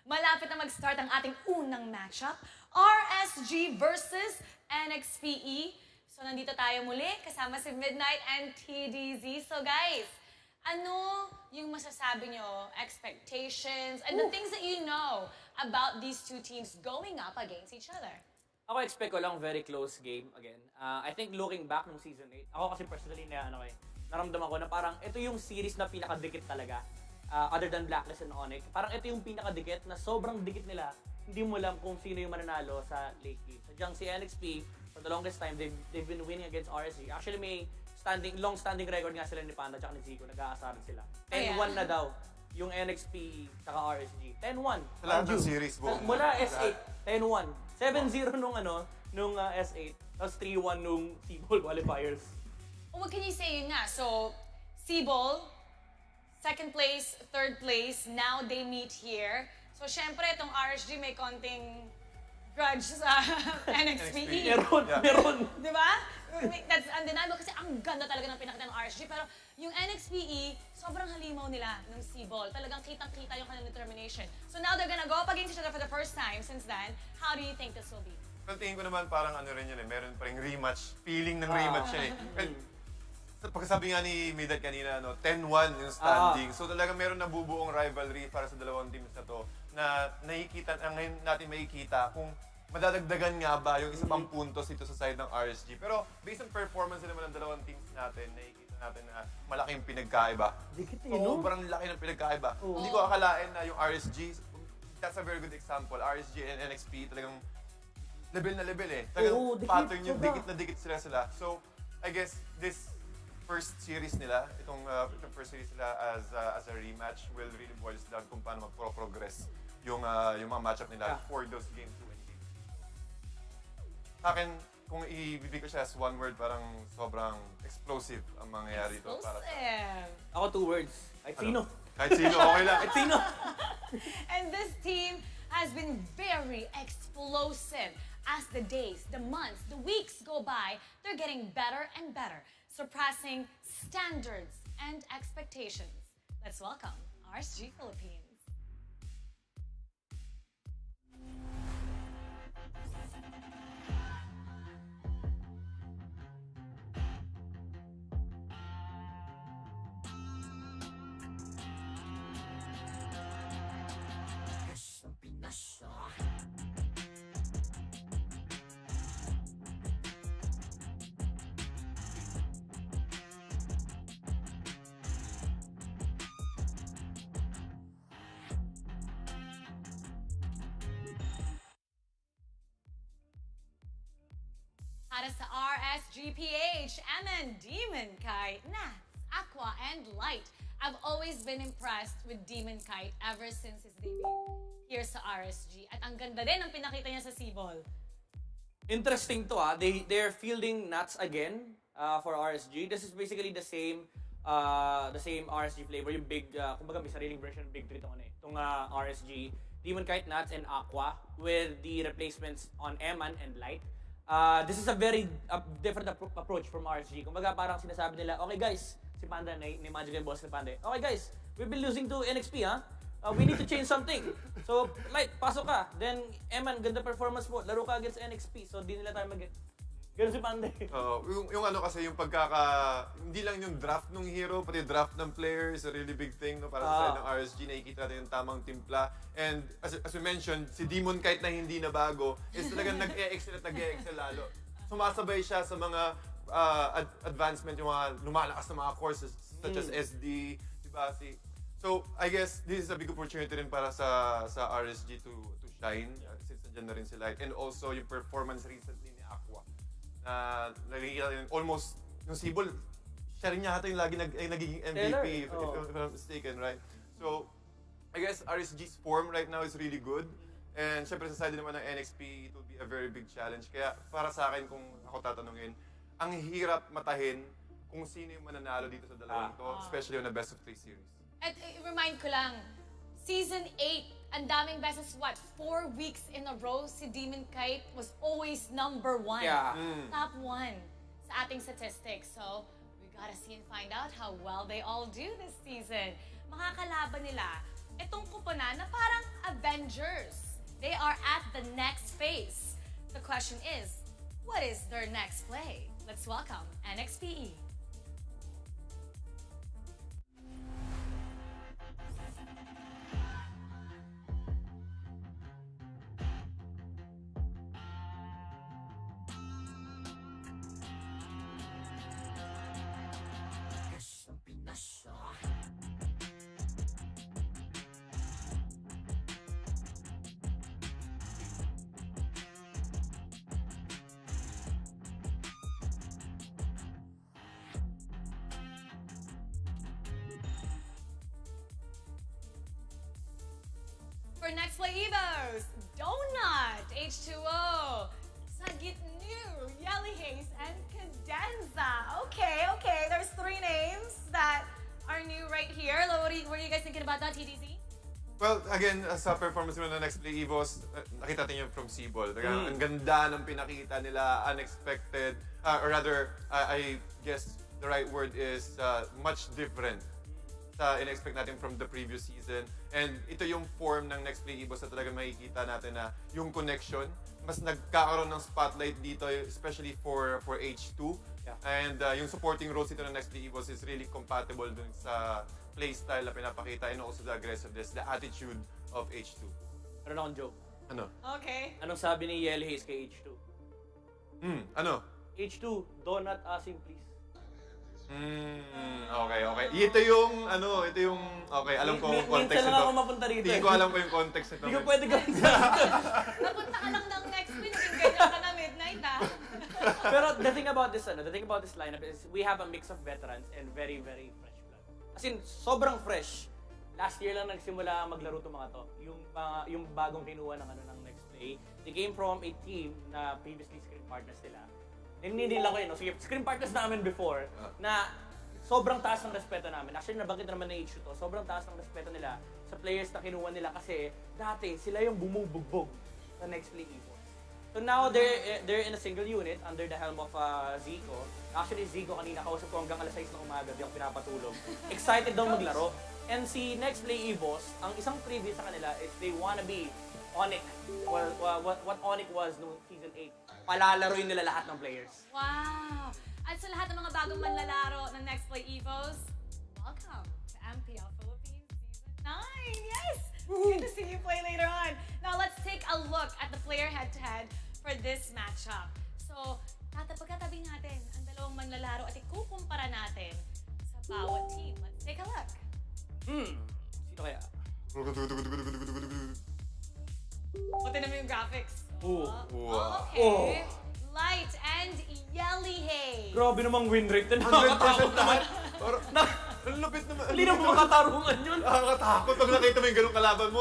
Malapit na mag-start ang ating unang matchup, RSG versus NXPE. So, nandito tayo muli, kasama si Midnight and TDZ. So, guys, ano yung masasabi nyo, expectations, and the things that you know about these two teams going up against each other? Ako expect ko lang very close game again. I think looking back nung season 8, ako kasi personally naramdaman ko na parang ito yung series na pinakadikit talaga. Other than Blacklist and Onyx. Parang ito yung pinakadikit na sobrang dikit nila. Hindi mo alam kung sino yung mananalo sa late game. Sadyang si NXP, for the longest time, they've been winning against RSG. Actually, may long-standing record nga sila ni Panda at ni Zico. Nag-aasaran sila. 10-1 na daw yung NXP at RSG. 10-1. Sa lahat ng series, buong. Mula S8, 10-1. 7-0 nung S8. Tapos 3-1 nung Seaball qualifiers. What can you say yun nga? So, Seaball, second place, third place, now they meet here. So, syempre, itong RSG may konting grudge sa NXPE. Meron. Di ba? That's undeniable kasi ang ganda talaga ng pinakita ng RSG. Pero yung NXPE, sobrang halimaw nila ng Seaball. Talagang kitang-kita yung kanilang determination. So now they're gonna go up against each other for the first time since then. How do you think this will be? Well, tingin ko naman parang ano rin yun eh. Meron pa rin rematch. Feeling ng rematch yan eh. Pagkasabi nga ni Midat kanina, 10-1 yung standing. So talaga meron na bubuong rivalry para sa dalawang teams na to na nakikita, ngayon natin makikita kung madadagdagan nga ba yung isa pang puntos dito sa side ng RSG. Pero based on performance naman ng dalawang teams natin, nakikita natin na malaking pinagkaiba. Sobrang laki ng pinagkaiba. Hindi ko akalain na yung RSG, that's a very good example. RSG and NXP talagang level na level eh. Talagang pattern yung dikit na dikit sila. So, I guess this first series nila, itong first series nila as a rematch will really boils down kung paano magpro-progress yung mga matchup nila for those games to win games. Sa akin, kung ibibigay ko siya as one word, parang sobrang explosive ang mangyayari dito para sa... Ako 2 words. Kahit sino. Kahit sino, okay lang. Kahit sino. And this team has been very explosive. As the days, the months, the weeks go by, they're getting better and better, surpassing standards and expectations. Let's welcome RSG Philippines. Para sa RSGPH, MN Demon Kite, Nats, Aqua, and Light. I've always been impressed with Demon Kite ever since his debut here sa RSG. At ang ganda din ang pinakita niya sa Seaball. Interesting to they're fielding Nats again for RSG. This is basically the same RSG flavor, yung big, kumbaga may sariling version ng Big 3 itong RSG. Demon Kite, Nats, and Aqua with the replacements on Eman and Light. This is a very different approach from RSG. Kumbaga parang sinasabi nila, okay guys, si Panda, na-imagine yung boss ni Panda, okay guys, we've been losing to NXP, we need to change something. So, Light, pasok ka. Then, Eman, ganda performance mo. Laro ka against NXP. So, di nila tayo Ganun si Pande. Yung ano kasi, yung hindi lang yung draft ng hero, pati draft ng player is a really big thing, no? Para sa side ng RSG, nakikita natin yung tamang timpla. And as we mentioned, si Demon kahit na hindi na bago, is talagang nag-e-excel at nag-e-excel lalo. Sumasabay siya sa mga advancement, yung mga lumalakas na mga courses, such as SD, diba? So, I guess this is a big opportunity rin para sa RSG to shine, since nandiyan na rin si Light. And also, yung performance recently ni Aqua. Na nakikita rin, almost, yung Sibol, siya rin yata yung lagi nagiging MVP, if I'm not mistaken, right? So, I guess RSG's form right now is really good. And syempre sa side naman ng NXP, it will be a very big challenge. Kaya para sa akin, kung ako tatanungin, ang hirap matahin kung sino yung mananalo dito sa dalawang to, especially on a best of 3 series. At remind ko lang, Season 8, ang daming beses, 4 weeks in a row, si Demon Kite was always number 1. Yeah. Top 1 sa ating statistics. So, we gotta see and find out how well they all do this season. Makakalaban nila itong kuponan na parang Avengers. They are at the next phase. The question is, what is their next play? Let's welcome NXPE. For next play Evos, Donut, H2O, Sagit New, Yelly Haze, and Cadenza. Okay, there's 3 names that are new right here. What are you guys thinking about that, TDZ? Well, again, sa performance nila ng next play Evos, nakita natin yung from Sibol. Ang ganda ng pinakita nila, unexpected, or rather, I guess the right word is much different sa in-expect natin from the previous season. And ito yung form ng next play Evos na talaga makikita natin na yung connection, mas nagkakaroon ng spotlight dito, especially for H2. Yeah. And yung supporting roles dito ng next play Evos is really compatible dun sa playstyle na pinapakita and also the aggressiveness, the attitude of H2. Meron akong joke. Ano? Okay. Anong sabi ni Yelly Haze kay H2? Ano? H2, donut asing please. Okay. Ito yung, okay, alam ko yung context Minsan lang ako mapunta rito. Hindi ko alam ko yung context nito. Hindi ko pwede gawin sa Napunta ka lang ng next week, ganyan ka na midnight, Pero the thing about this lineup is we have a mix of veterans and very, very fresh blood. As in, sobrang fresh. Last year lang nagsimula maglaro itong mga to. Yung bagong kinuha ng next play. They came from a team na previously screen partners nila. Hindi lang ko yun. Sige, screen partners namin before na sobrang taas ng respeto namin. Actually, nabanggit naman na issue to. Sobrang taas ng respeto nila sa players na kinuha nila kasi dati sila yung bumubugbog sa next play Evos. So now, they're in a single unit under the helm of Zico. Actually, Zico kanina, kausap ko hanggang alas 6 ng umaga, di ako pinapatulog. Excited daw maglaro. And si next play Evos, ang isang preview sa kanila is they wanna be Onic. What Onic was noong Season 8. Palalaroin nila lahat ng players. Wow! At sa lahat ng mga bagong manlalaro ng Next Play Evos, welcome to MPL Philippines Season 9! Yes! Good to see you play later on. Now let's take a look at the player head-to-head for this matchup. So, pagkatabi natin ang dalawang manlalaro at ikukumpara natin sa bawat team. Let's take a look. Sino kaya? Pati naman yung graphics. Wow. Okay. Light and Yelly Haze. Grabe namang win rate na nakakatakot naman. Ang lupit naman. Hindi na makatarungan yun. Nakakatakot. Pag nakita mo yung ganung kalaban mo,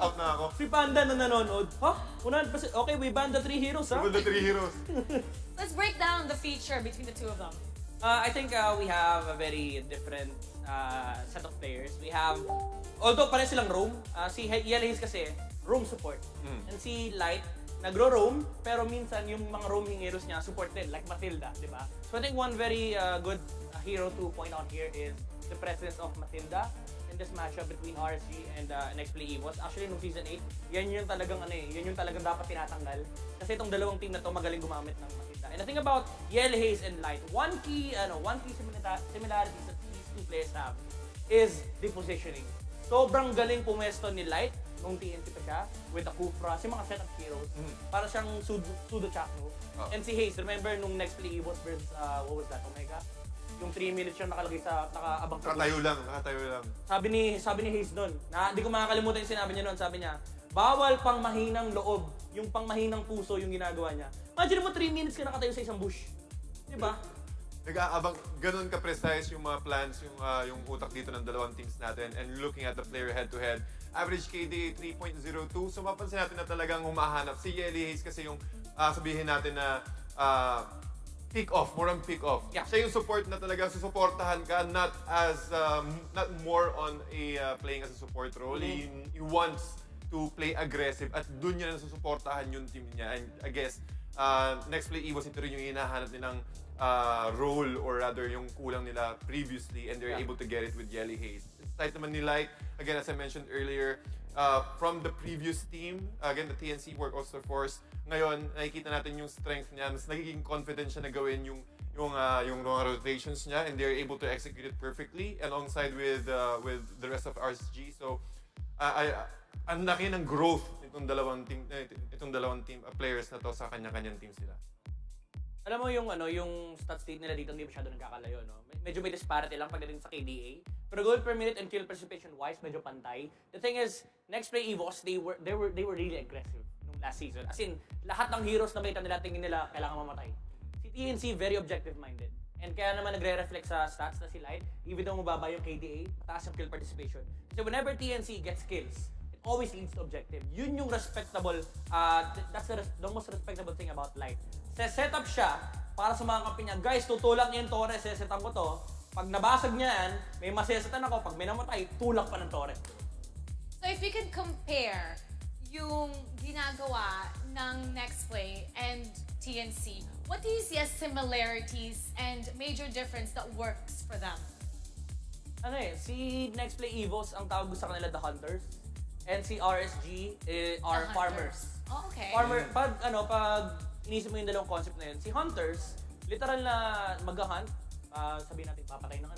out na ako. Si Panda na nanonood. Ha? 100%. Okay, we banned the 3 heroes, ha? We banned the 3 heroes. Let's break down the feature between the two of them. I think we have a very different set of players. We have, although pareho silang roam, si Yelly Haze kasi, roam support. And si Light, nagro-roam, pero minsan yung mga roaming heroes niya support din, like Matilda, di ba? So I think one very good hero to point out here is the presence of Matilda in this matchup between RSG and Nxpe Evos. Actually, nung Season 8, yan yung talagang yan yung talagang dapat tinatanggal. Kasi itong dalawang team na to magaling gumamit ng Matilda. And the thing about Yel, Haze, and Light, one key similarities that these two players have is the positioning. Sobrang galing pumesto ni Light nung TNT pa siya with the Kufra, si mga setup heroes. Para siyang pseudo Chakno. And si Haze, remember nung Nxpe Evos versus, what was that, Omega? Yung 3 minutes siya nakalagay sa, nakaabang sa Nakatayo lang. Sabi ni Haze nun, na hindi ko makakalimutan yung sinabi niya nun, sabi niya, bawal pang mahinang loob, yung pang mahinang puso yung ginagawa niya. Imagine mo 3 minutes ka nakatayo sa isang bush. Diba? Nag-aabang, ganun ka-precise yung mga plans, yung utak dito ng dalawang teams natin. And looking at the player head-to-head, average KDA 3.02. So mapansin natin na talagang humahanap si Yeli Hayes kasi yung sabihin natin na pick-off, more on pick-off. Yeah. Siya yung support na talagang susuportahan ka, not more on playing as a support role. He wants to play aggressive at dun niya nasusuportahan yung team niya. And I guess, Nxpe Evos, ito rin yung hinahanap nilang role or rather yung kulang nila previously and they're able to get it with Yeli Hayes. Side naman ni Light, again as I mentioned earlier, from the previous team, again the TNC Workhorse Force, ngayon nakikita natin yung strength niya, mas nagiging confident siya na gawin yung mga rotations niya and they're able to execute it perfectly alongside with the rest of RSG. So ang laki ng growth itong dalawang team players na to sa kanya-kanyang team sila. Alam mo yung stat state nila dito hindi masyado nagkakalayo, no? Medyo may disparity lang pagdating sa KDA. Pero goal per minute and kill participation wise, medyo pantay. The thing is, Nxpe Evos, they were really aggressive nung last season. As in, lahat ng heroes na makita nila, tingin nila kailangan mamatay. Si TNC very objective minded. And kaya naman nagre-reflect sa stats na si Light, even though mababa yung KDA, mataas yung kill participation. Kasi whenever TNC gets kills, it always leads to objective. Yun yung respectable, that's the most respectable thing about Light. Set up siya para sa mga kampi niya, guys, tutulak niya yung Torres, sesetan ko to. Pag nabasag niya yan, may masesetan ako. Pag may namatay, tulak pa ng Torres. So if you could compare yung ginagawa ng Nxpe and TNC, what do you see as similarities and major difference that works for them? Si Nxpe Evos, ang tawag sa kanila, the Hunters. And si RSG are farmers. Oh, okay. Farmer, pag inisip mo yung dalawang concept na yun, si Hunters, literal na mag-hunt, sabihin natin, papatay ng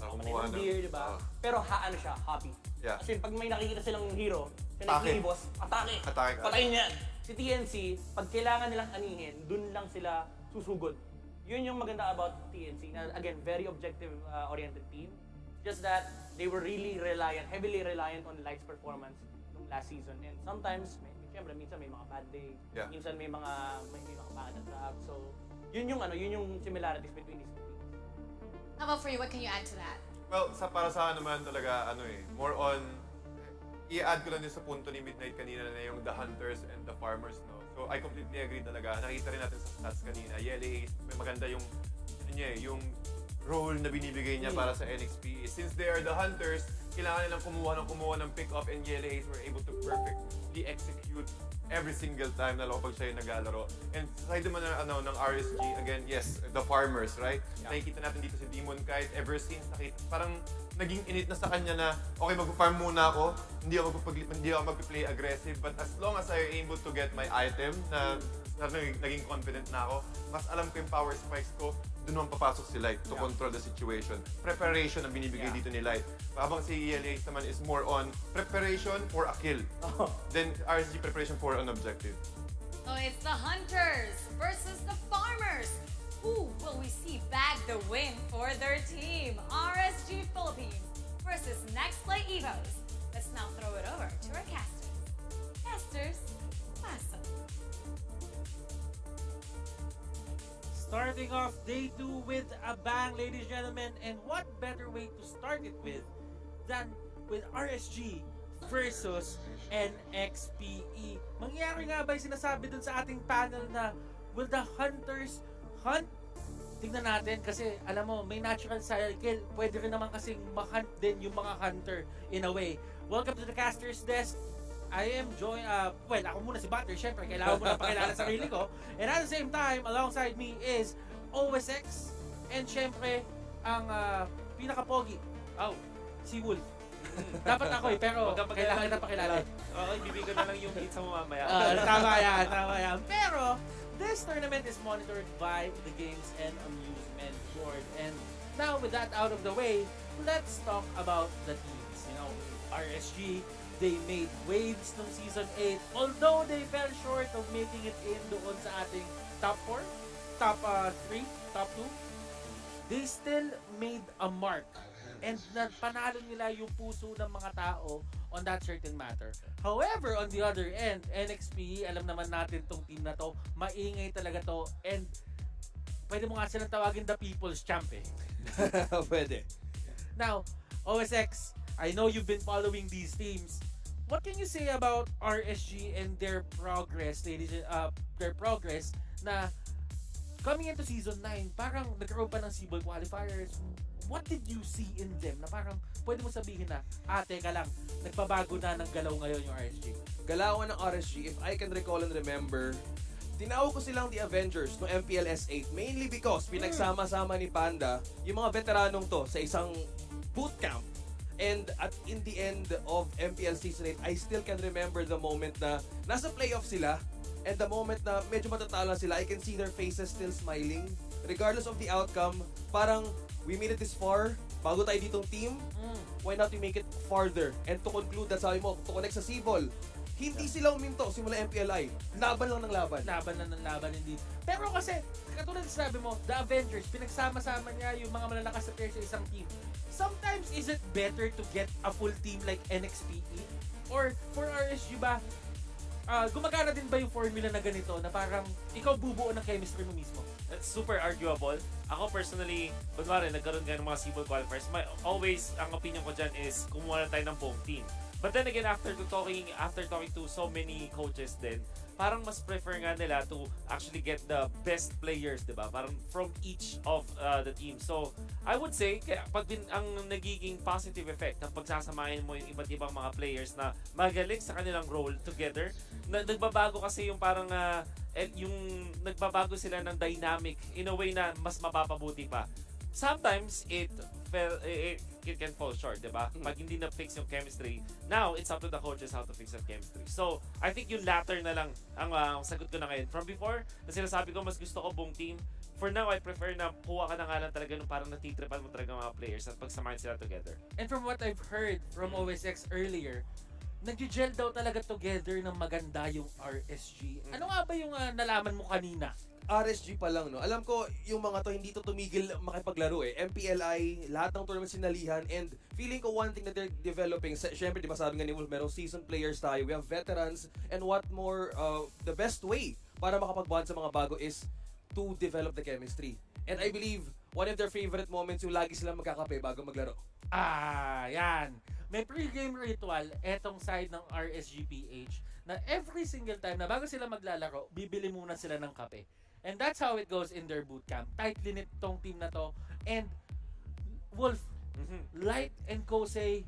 deer, di ba? Pero siya, hobby. Yeah. Kasi pag may nakikita silang hero, si Nxpe Evos, atake. Patayin niya. Si TNC, pag kailangan nilang anihin, dun lang sila susugod. Yun yung maganda about TNC, na again, very objective-oriented team. Just that they were really heavily reliant on Light's performance nung last season. And sometimes, siyempre, minsan may mga bad day, minsan may mga pangit na trap. So, yun yung similarities between these two teams. How about for you? What can you add to that? Well, para sa naman talaga, more on, i-add ko lang din sa punto ni Midnight kanina na yung the Hunters and the Farmers, no? So, I completely agree talaga. Nakita rin natin sa stats kanina. Yeli Hayes, may maganda yung role na binibigay niya para sa NXP. Since they are the Hunters, kailangan nilang kumuha ng pick-up and Yeli Hayes were able to perfectly execute every single time na pag siya yung naglalaro. And side naman ng RSG, again, yes, the Farmers, right? Yeah. Nakikita natin dito si Demon Kite, ever since parang naging init na sa kanya na, okay, mag-farm muna ako, hindi ako mag-play aggressive, but as long as I am able to get my item na naging confident na ako, mas alam ko yung power spikes ko, doon naman papasok si Light to control the situation. Preparation ang binibigay dito ni Light. Habang si Yeli naman is more on preparation for a kill. Then RSG preparation for an objective. So it's the Hunters versus the Farmers. Who will we see bag the win for their team? RSG Philippines versus Nxpe Evos. Let's now throw it over to our casters. Casters, awesome. Starting off day 2 with a bang, ladies and gentlemen, and what better way to start it with than with RSG versus NXPE. Mangyayari nga ba yung sinasabi dun sa ating panel na will the Hunters hunt? Tingnan natin kasi alam mo, may natural cycle. Pwede rin naman kasing ma-hunt din yung mga Hunter in a way. Welcome to the Casters Desk. I am joined, ako muna si Butter, syempre, kailangan mo na pakilala sarili ko. And at the same time, alongside me is OSX, and syempre, ang pinaka-pogi. Si Wolf. Dapat ako pero Huwag kang kailangan mag-alala. kita pakilala. Oo, ibibigay ko na lang yung pizza mo mamaya. Tama yan. Pero, this tournament is monitored by the Games and Amusement Board. And now, with that out of the way, let's talk about the teams. You know, RSG, they made waves ng Season 8. Although they fell short of making it in doon sa ating top 4, top 3, top 2, they still made a mark. And panalo nila yung puso ng mga tao on that certain matter. However, on the other end, NXP, alam naman natin tong team na to, maingay talaga to, and pwede mo nga silang tawagin the People's Champ eh. Pwede. Now, OSX, I know you've been following these teams. What can you say about RSG and their progress, their progress na coming into Season 9, parang nagkaroon pa ng Cebol qualifiers. What did you see in them na parang pwede mo sabihin na, teka lang, nagbabago na ng galaw ngayon yung RSG? Galawan ng RSG, if I can recall and remember, tinawag ko silang the Avengers no MPLS 8 mainly because pinagsama-sama ni Panda yung mga veteranong to sa isang bootcamp. And in the end of MPL Season 8, I still can remember the moment na nasa playoff sila and the moment na medyo matatalo sila, I can see their faces still smiling. Regardless of the outcome, parang we made it this far, bago tayo ditong team, why not we make it farther? And to conclude, that's sabi mo, to connect sa Cebol, hindi sila uminto simula MPLI. Laban lang ng laban. Laban lang ng laban, hindi. Pero kasi, katulad sa sabi mo, the Avengers, pinagsama-sama niya yung mga malalakas na players sa isang team. Sometimes, is it better to get a full team like NXPE? Or for RSG ba, gumagana din ba yung formula na ganito na parang ikaw bubuo ng chemistry mo mismo? That's super arguable. Ako personally, kunwari, nagkaroon nga ng mga Cebol qualifiers, ang opinion ko dyan is kumuha na tayo ng buong team. But then again, after talking to so many coaches din, parang mas prefer nga nila to actually get the best players, diba? Parang from each of the team. So, I would say, ang nagiging positive effect ng pagsasamahin mo yung iba't ibang mga players na magaling sa kanilang role together, nagbabago kasi yung parang yung nagbabago sila ng dynamic in a way na mas mapapabuti pa. Sometimes it can fall short, diba? Pag hindi na-fix yung chemistry, now it's up to the coaches how to fix that chemistry. So, I think yung latter na lang ang sagot ko na ngayon. From before, na sinasabi ko, mas gusto ko buong team. For now, I prefer na kuha ka na nga lang talaga nung parang natitripan mo talaga mga players at pagsamahin sila together. And from what I've heard from OSX earlier, nag-gel daw talaga together ng maganda yung RSG. Ano nga ba yung nalaman mo kanina? RSG pa lang, no? Alam ko, yung mga to, hindi to tumigil makipaglaro eh. MPLI, lahat ng tournament sinalihan, and feeling ko one thing that they're developing, syempre, di ba sabi nga ni Wolf, merong seasoned players tayo, we have veterans, and what more, the best way para makapag-bond sa mga bago is to develop the chemistry. And I believe, one of their favorite moments yung lagi silang magkakape bago maglaro. Yan. May pre-game ritual, etong side ng RSGPH, na every single time na bago sila maglalaro, bibili muna sila ng kape. And that's how it goes in their bootcamp. Tightly knit tong team na to. And Wolf, Light and Kosei,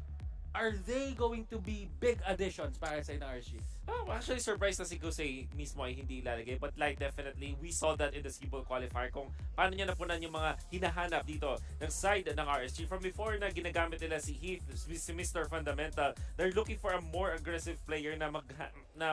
are they going to be big additions para sa RSG? Actually, surprised na si Kosei mismo ay hindi ilalagay. But like, definitely, we saw that in the Cebol qualifier kung paano niya napunan yung mga hinahanap dito ng side ng RSG. From before na ginagamit nila si Heath, si Mr. Fundamental, they're looking for a more aggressive player na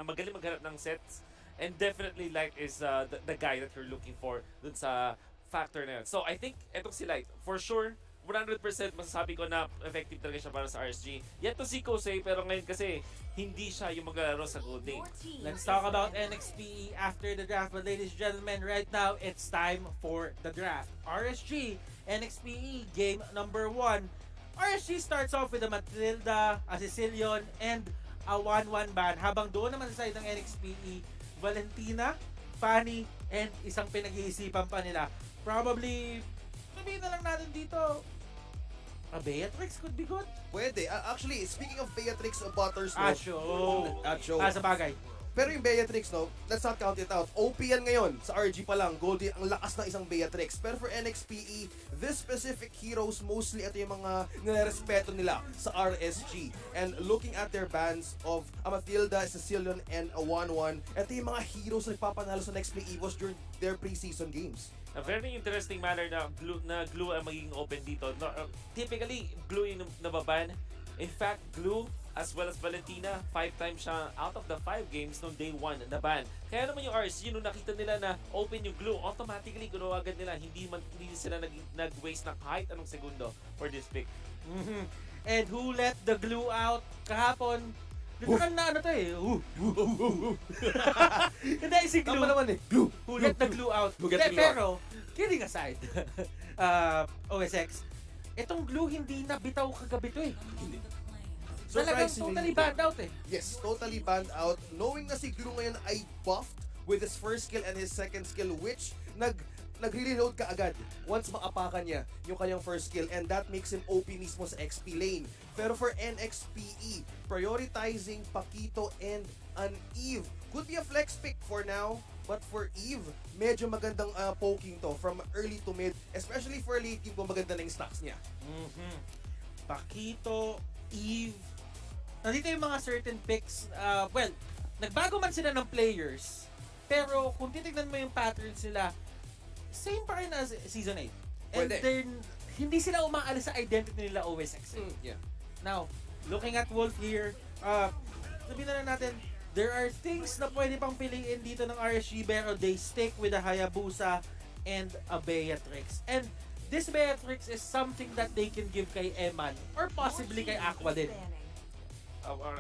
magaling maghanap ng sets. And definitely Light is the guy that you're looking for dun sa factor na yun. So I think etong si Light, for sure, 100% masasabi ko na effective talaga siya para sa RSG. Yet to si Kosei, pero ngayon kasi hindi siya yung maglalaro sa Golden. Let's talk about NXPE after the draft. But ladies and gentlemen, right now, it's time for the draft. RSG, NXPE, game number 1. RSG starts off with a Matilda, a Sicilian, and a 1-1 ban. Habang doon naman sa side ng NXPE, Valentina, Fanny, and isang pinag-iisipan pa nila. Probably, sabihin na lang natin dito, a Beatrix could be good. Pwede. Actually, speaking of Beatrix Butters, no? Acho. Sa bagay. Pero yung Beatrix, no, let's not count it out. OP yan ngayon. Sa RG pa lang, Goldie, ang lakas ng isang Beatrix. Pero for NXPE, this specific heroes, mostly ito yung mga nirespeto nila sa RSG. And looking at their bands of a Matilda, a Sicilian, and a 1-1, ito yung mga heroes na nagpapanalo sa next play EVOS during their preseason games. A very interesting manner na glue ang magiging open dito. No, typically, glue yung nababan. In fact, glue as well as Valentina, 5 times siya out of the 5 games nung day 1 na ban. Kaya naman yung RSG, nung nakita nila na open yung glue, automatically ginawa agad nila. Hindi sila nag-waste ng kahit anong segundo for this pick. And who let the glue out kahapon? Literal na ano to eh. Hindi, si glue. Tama naman eh. Glue. Who let the glue out? Who get the glue Pero, kidding aside, OSX, itong glue hindi nabitaw kagabi to eh. Talagang totally banned out eh. Yes, totally banned out. Knowing na si Glue ngayon ay buffed with his first skill and his second skill, which nag-reload ka agad once maapakan niya yung kanyang first skill, and that makes him OP mismo sa XP lane. Pero for NXPE, prioritizing Paquito and an Eve could be a flex pick for now, but for Eve, medyo magandang poking to from early to mid, especially for late game kung maganda na yung stocks niya. Paquito, Eve, nandito yung mga certain picks. Well, nagbago man sila ng players, pero kung titignan mo yung patterns nila, same pa rin as Season 8. And then, hindi sila umaalis sa identity nila OSX. Yeah. Now, looking at Wolf here, sabihin na lang natin, there are things na pwede pang piliin dito ng RSG, pero they stick with a Hayabusa and a Beatrix. And this Beatrix is something that they can give kay Eman or possibly kay Aqua din.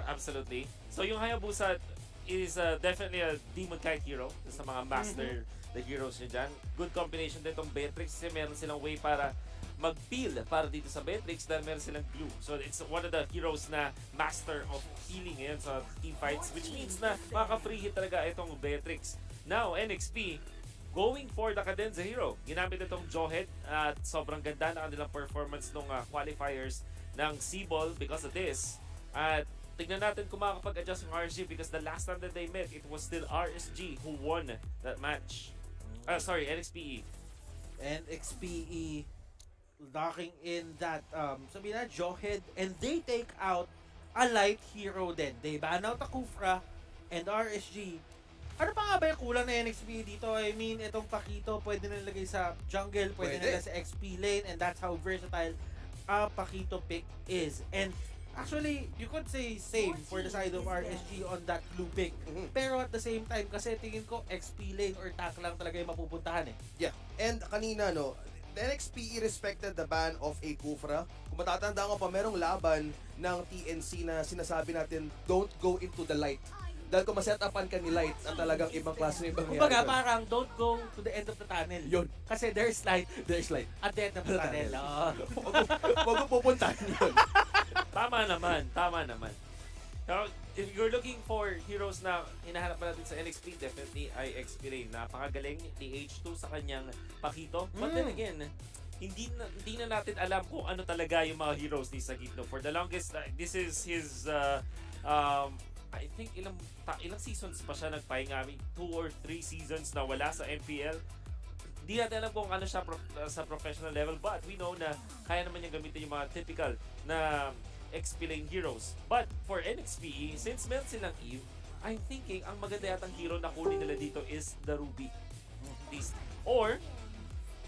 Absolutely. So yung Hayabusa is definitely a demon kite hero sa mga master the heroes niya dyan. Good combination din itong Beatrix kasi meron silang way para mag-peel para dito sa Beatrix dahil meron silang glue. So it's one of the heroes na master of healing ngayon sa team fights, which means na makaka-free hit talaga itong Beatrix. Now, NXP going for the Cadenza hero. Ginamit itong Jawhead at sobrang ganda na kanilang performance nung qualifiers ng C-Ball because of this. At tignan natin kung makakapag-adjust yung RSG because the last time that they met, it was still RSG who won that match. Sorry, NXPE. NXPE locking in that, sabihin na, Jawhead, and they take out a light hero din. They ban out a Kufra and RSG. Ano pa nga ba yung kulang na NXPE dito? I mean, itong Paquito, pwede na nilagay sa jungle, pwede na sa XP lane, and that's how versatile a Paquito pick is. And actually, you could say same for the side of RSG on that blue pick. Pero at the same time, kasi tingin ko XP lane or tank lang talaga yung mapupuntahan eh. Yeah. And kanina, no, the NXPE respected the ban of a Kufra. Kung matatandaan ko pa, merong laban ng TNC na sinasabi natin, don't go into the light. Dahil kung ma-set-upan ka ni Light, ang talagang ibang klase ng mangyayari. Kumbaga, parang don't go to the end of the tunnel. Yun. Kasi there's light. There's light. At the end of the tunnel. Huwag mo pupuntahan yun. Tama naman. Now, if you're looking for heroes na hinahanap pa natin sa NXP, definitely ay XP lane. Napakagaling ni H2 sa kanyang Paquito. But then again, hindi na natin alam kung ano talaga yung mga heroes ni Sagitno. For the longest, this is his, I think ilang seasons pa siya nagpahinga. 2 or 3 seasons na wala sa MPL. Hindi natin alam kung ano siya sa professional level, but we know na kaya naman niya gamitin yung mga typical na XP lane heroes. But for NXPE, since meron silang Eve, I'm thinking ang maganda yatang hero na kunin nila dito is the Ruby. At least. Or,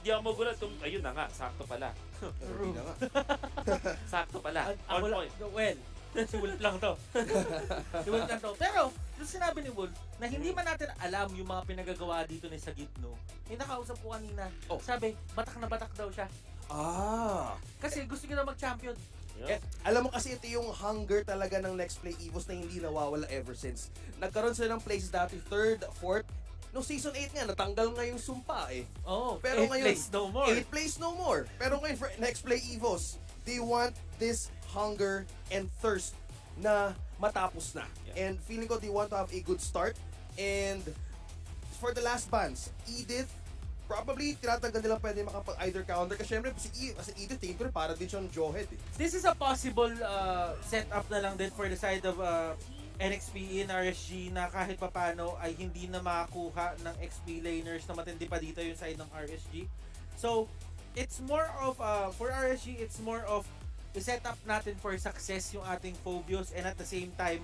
hindi ako magulat kung, ayun na nga, sakto pala. Ruby na nga. Sakto pala. On point. Well, si Wolf lang to. Si Wolf lang to. Pero, yung sinabi ni Wolf, na hindi man natin alam yung mga pinagagawa dito ni Sagitno, may nakausap ko kanina. Sabi, batak na batak daw siya. Kasi gusto niya na mag-champion. Yeah. Alam mo kasi ito yung hunger talaga ng Next Play Evos na hindi nawawala ever since. Nagkaroon sila ng places dati, 3rd, 4th. No, Season 8 nga, natanggal nga yung sumpa eh. Pero 8 plays no more. 8 plays no more. Pero ngayon for Next Play Evos, they want this hunger and thirst na matapos na. Yeah. And feeling ko they want to have a good start. And for the last bans, Edith, probably tinatanggal nila pwede makapag-either counter. Kasi syempre, si Edith, tingin ko rin para din siyang Jawhead eh. This is a possible setup na lang din for the side of NXPE and RSG na kahit papano ay hindi na makakuha ng XP laners na matindi pa dito yung side ng RSG. So, it's more of, for RSG, it's more of i-set up natin for success yung ating Phobios, and at the same time,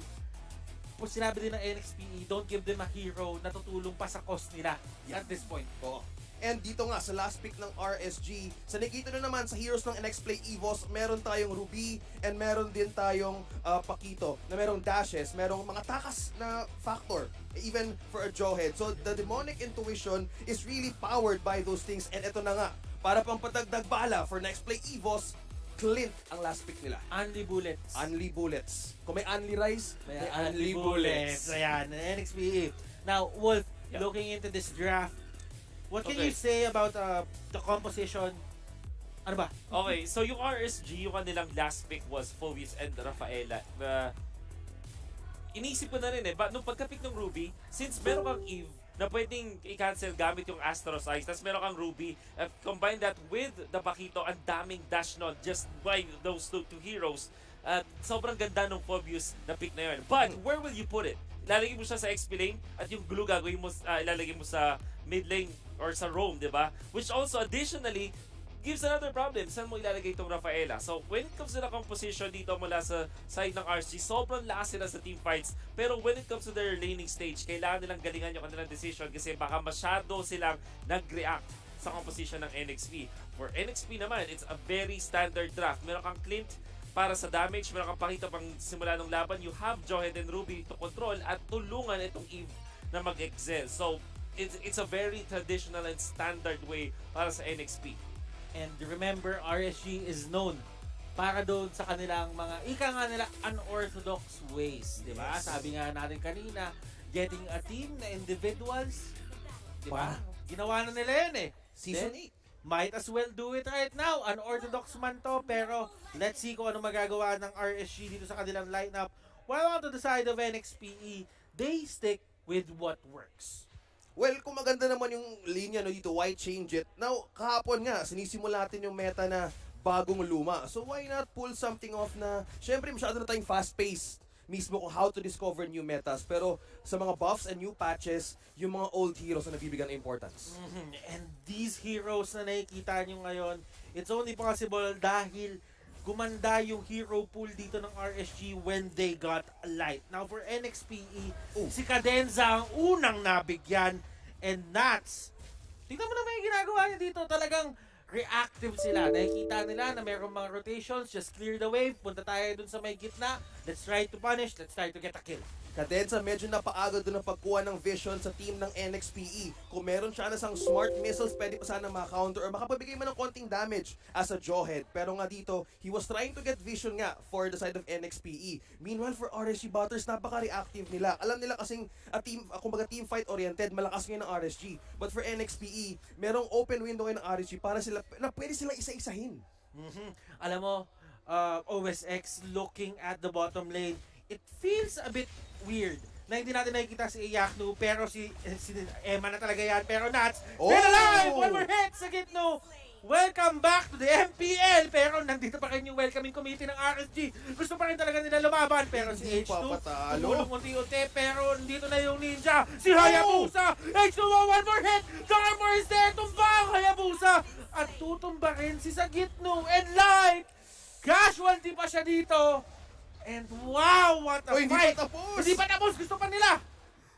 po sinabi din ng NXPE, don't give them a hero na tutulong pa sa cost nila at this point. And dito nga, sa last pick ng RSG, sa nakita na naman sa heroes ng Nxpe Evos, meron tayong Ruby and meron din tayong Pakito na merong dashes, merong mga takas na factor, even for a Jawhead. So the demonic intuition is really powered by those things. And ito na nga, para pang patagdag bala for Nxpe Evos, Clint ang last pick nila. Unli bullets. Unli bullets. Kung may unli rice, may unli bullets. bullets. Ayan, NXPE. Now, Wolf, looking into this draft, what can you say about the composition? Ano ba? Okay, so yung RSG, yung kanilang last pick was Phoebus and Rafaela. Inisip ko na rin nung pagka-pick ng Ruby, since meron kang Eve na pwedeng i-cancel gamit yung Astros Eyes, tapos meron kang Ruby, combine that with the Pakito, ang daming dash nod just by those two heroes. Sobrang ganda ng Phoebus na pick na yun. But, where will you put it? Ilalagay mo siya sa XP lane at yung glue gagawin mo, ilalagay mo sa mid lane or sa roam, di ba? Which also additionally gives another problem. Saan mo ilalagay itong Rafaela? So when it comes to the composition dito mula sa side ng RSG, sobrang lakas sila sa team fights. Pero when it comes to their laning stage, kailangan nilang galingan yung kanilang decision kasi baka masyado silang nag-react sa composition ng NXP. For NXP naman, it's a very standard draft. Meron kang Clint para sa damage, meron kang Pakito pang simula ng laban, you have Jawhead and Ruby to control at tulungan itong Eve na mag-excel. So, it's a very traditional and standard way para sa NXP. And remember, RSG is known para doon sa kanilang mga, ika nga nila, unorthodox ways. Diba? Yes. Sabi nga natin kanina, getting a team na individuals, diba? Ginawa na nila yan Season 8. Might as well do it right now. Unorthodox man to, pero let's see kung ano magagawa ng RSG dito sa kanilang lineup. While on to the side of NXPE, they stick with what works. Well, kung maganda naman yung linya dito, why change it? Now, kahapon nga, sinisimula natin yung meta na bagong luma. So why not pull something off na, syempre masyado na tayong fast-paced mismo kung how to discover new metas. Pero sa mga buffs and new patches, yung mga old heroes na nabibigyan ng importance. And these heroes na nakikita nyo ngayon, it's only possible dahil gumanda yung hero pool dito ng RSG when they got light. Now for NXPE, si Cadenza ang unang nabigyan, and Nats, tingnan mo naman yung ginagawa niya dito, talagang reactive sila. Nakikita nila na mayroong mga rotations, just clear the wave, punta tayo dun sa may gitna, let's try to punish, let's try to get a kill. Cadenza medyo napaaga doon ang pagkuha ng vision sa team ng NXPE. Kung meron siya na sang smart missiles, pwede pa sana maka-counter or makapabigay man ng konting damage as a Jawhead. Pero nga dito, he was trying to get vision nga for the side of NXPE. Meanwhile, for RSG Butters, napaka-reactive nila. Alam nila kasing kumbaga team fight oriented, malakas ngayon ng RSG. But for NXPE, merong open window ngayon ng RSG para sila, na pwede silang isa-isahin. Alam mo, OSX looking at the bottom lane, it feels a bit weird na hindi natin nakikita si Iyaknu, pero si Emma na talaga yan. Pero Nats, been alive! One more hit sa Gitno! Welcome back to the MPL! Pero nandito pa rin yung welcoming committee ng RSG. Gusto pa rin talaga nila lumaban. Pero si H2, tumulong unti-unti, pero nandito na yung ninja, si Hayabusa! H2, one more hit! The armor is there! Tumba ang Hayabusa! At tutumba rin si Sagitno. And like, casualty pa siya dito. And wow, what a fight! Hindi pa tapos! Gusto pa nila!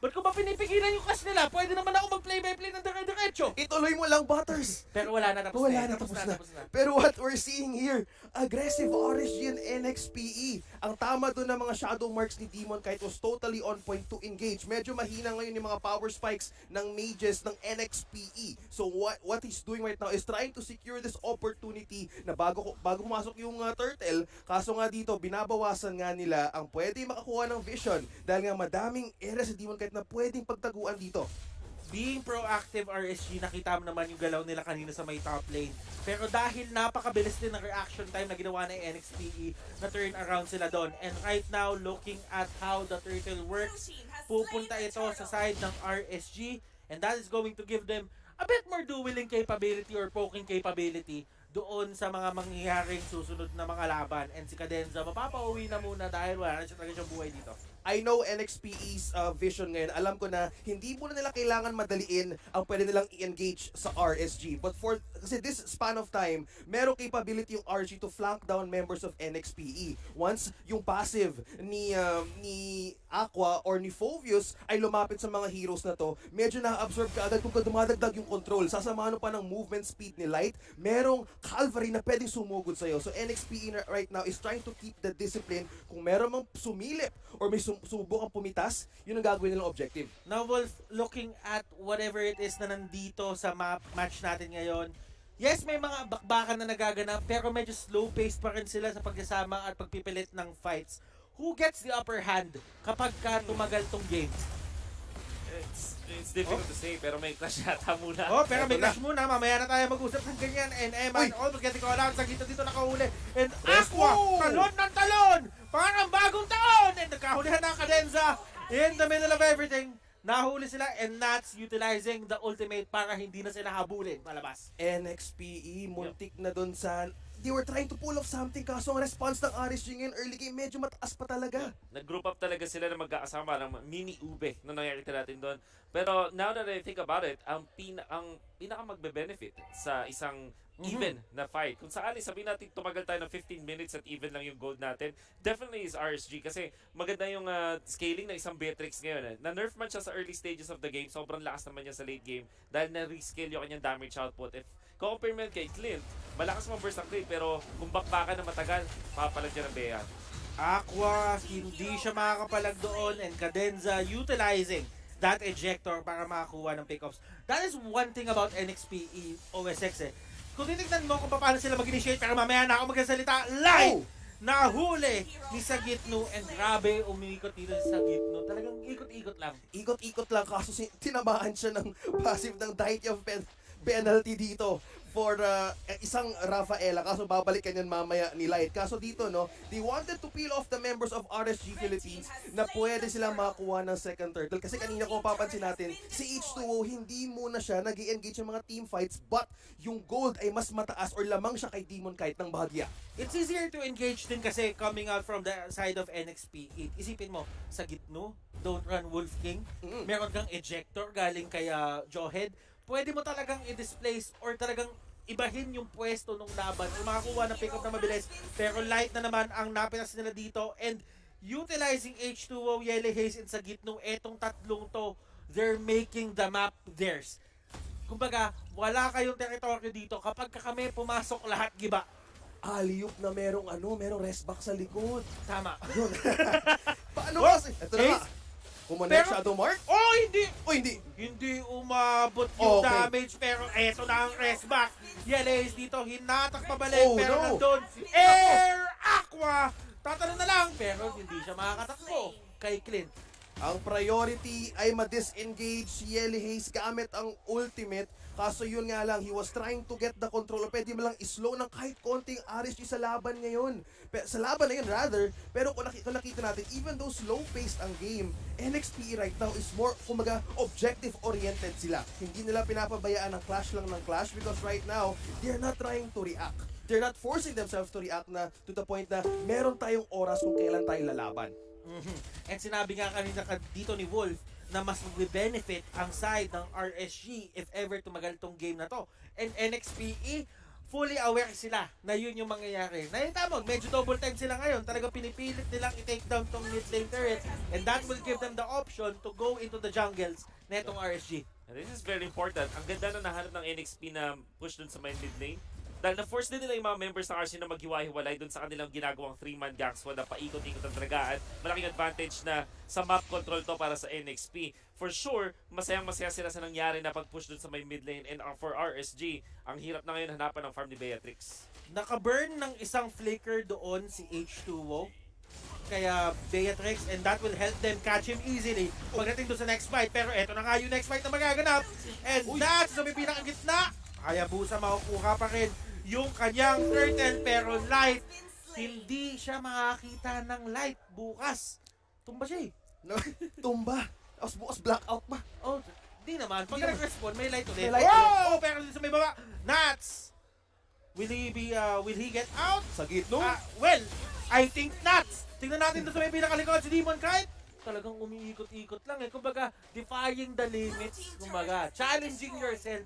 Ba't ko ba pinipigilan yung cash nila? Pwede naman ako mag-play-by-play ng dire-diretso. Ituloy mo lang, Butters. Pero wala na, tapos na. Pero what we're seeing here, aggressive RSG and NXPE. Ang tama doon ng mga shadow marks ni Demon kahit was totally on point to engage. Medyo mahina ngayon yung mga power spikes ng mages ng NXPE. So what he's doing right now is trying to secure this opportunity na bago pumasok yung turtle. Kaso nga dito, binabawasan nga nila ang pwede makakuha ng vision dahil nga madaming area sa Demon kahit na pwedeng pagtaguan dito. Being proactive RSG, nakita mo naman yung galaw nila kanina sa may top lane. Pero dahil napakabilis din ng reaction time na ginawa ng NXPE, na turn around sila doon. And right now, looking at how the turtle works, pupunta ito sa side ng RSG, and that is going to give them a bit more dueling capability or poking capability doon sa mga mangyayaring susunod na mga laban. And si Cadenza, mapapauwi na muna dahil wala na siya talaga siyang buhay dito. I know NXPE's vision ngayon. Alam ko na hindi muna nila kailangan madaliin ang pwede nilang i-engage sa RSG. But kasi this span of time, merong capability yung RSG to flank down members of NXPE. Once yung passive ni Aqua or ni Fovius ay lumapit sa mga heroes na to, medyo na-absorb ka agad kung dumadagdag yung control. Sasamahan pa ng movement speed ni Light, merong Calvary na pwedeng sumugod sa'yo. So NXPE right now is trying to keep the discipline. Kung meron mang sumilip or may subukang pumitas, yun ang gagawin nilang objective. Now, Wolf, looking at whatever it is na nandito sa match natin ngayon, yes, may mga bakbakan na nagaganap, pero medyo slow-paced pa rin sila sa pagsasama at pagpipilit ng fights. Who gets the upper hand kapag tumagal tong game? It's difficult to say, pero may clash yata muna. Pero may clash muna. Mamaya na tayo mag-usap ng ganyan. And Eman, almost getting called out. Sa gito dito nakahuli. And Aqua, talon ng talon! Parang bagong taon! And nagkahulihan ng Cadenza in the middle of everything. Nahuli sila and Nats utilizing the ultimate para hindi na sila habulin palabas. NXPE, muntik na dun sa... They were trying to pull off something, kaso ang response ng RSG ngayon early game, medyo mataas pa talaga. Nag-group up talaga sila na magkakasama ng mini ube na nangyari natin doon. Pero now that I think about it, ang pinaka magbe-benefit sa isang even na fight, kung sakali sabihin natin tumagal tayo ng 15 minutes at even lang yung gold natin, definitely is RSG kasi maganda yung scaling ng isang Beatrix ngayon. Na-nerf man siya sa early stages of the game, sobrang lakas naman niya sa late game dahil na-rescale yung kanyang damage output. If compare mo kay Clint, malakas mo burst ang Clint pero kung bakbakan na matagal, papalag niya ng Bea. Aqua, hindi siya makakapalag doon and Cadenza utilizing that ejector para makakuha ng pickups. That is one thing about NXPE OSX eh. Kung titignan mo kung paano sila mag-initiate, pero mamaya na ako magsalita live! Nahuli ni Sagitno and grabe umiikot dito sa Sagitno. Talagang ikot-ikot lang. Ikot-ikot lang kaso tinamaan siya ng passive ng Deity of penalty dito for isang Rafaela. Kaso babalik yan mamaya ni Light. Kaso dito, no, they wanted to peel off the members of RSG Philippines na pwede silang makakuha ng second turtle. Kasi kanina kung papansin natin, si H2O hindi muna siya nag-i-engage ng mga team fights but yung gold ay mas mataas or lamang siya kay Demon Kite ng bahagya. It's easier to engage din kasi coming out from the side of NXP. Isipin mo, sa Gitno, Don't Run Wolf King, meron kang ejector galing kay Jawhead. Pwede mo talagang i-displace or talagang ibahin yung pwesto ng laban o makakuha ng pick-up na mabilis. Pero Light na naman ang napitas nila dito and utilizing H2O, Yele Haze and sa Gitno, etong tatlong to, they're making the map theirs. Kumbaga, wala kayong teritoryo dito kapag kami pumasok lahat giba. Alley-oop na merong rest back sa likod. Tama. Yun. Paano kasi? Ito na nga. Kumonek Shadow Mark? Oh, hindi! Oh, hindi! Hindi umabot yung damage, pero eto na ang rest back. Yeleis dito, hinatak pabalik, pero nandun, Air Aqua! Tatanong na lang, pero hindi siya makakatakbo kay Clint. Ang priority ay ma-disengage si Yele Haze gamit ang ultimate. Kaso yun nga lang, he was trying to get the control. Pwede mo lang islow ng kahit konting RSG sa laban ngayon. Sa laban na yun rather, pero kung nakita natin, even though slow-paced ang game, NXP right now is more, kumaga, objective-oriented sila. Hindi nila pinapabayaan ng clash lang ng clash because right now, they're not trying to react. They're not forcing themselves to react na to the point na meron tayong oras kung kailan tayo lalaban. And sinabi nga kanina dito ni Wolf na mas mag-benefit ang side ng RSG if ever tumagal tong game na to. And NXPE, fully aware sila na yun yung mangyayari. Nakita mo, medyo double time sila ngayon. Talagang pinipilit nilang i-take down tong mid lane turret and that will give them the option to go into the jungles na itong RSG. And this is very important. Ang ganda na nahanap ng NXP na push dun sa mid lane. Dahil na-force din nila yung mga members ng RC na maghiwa-hiwalay dun sa kanilang ginagawang 3-man gang squad na paikot-ikot ang dragaan. Malaking advantage na sa map control to para sa NXP. For sure, masayang-masaya sila sa nangyari na pag-push dun sa may mid lane. And for RSG, ang hirap na ngayon hanapan ng farm ni Beatrix. Naka-burn ng isang flicker doon si H2O. Kaya Beatrix, and that will help them catch him easily pagdating doon sa next fight. Pero eto na nga yung next fight na magaganap. And that's sa may pinakagitna. Hayabusa makukuha pa rin yung kanyang turtle, pero Light, hindi siya makakita ng Light bukas. Tumba siya eh. No, tumba. Tapos bukas blackout pa. Oh, di naman. Pag nag-respawn, may Light ulit. Oh, pero dito sa may baba, Nats! Will he get out? Sa Gitno? Well, I think Nats. Tingnan natin doon sa may pinakalikod si Demon Kite. talagang umiikot-ikot lang eh. Kumbaga, defying the limits. Kumbaga, challenging yourself.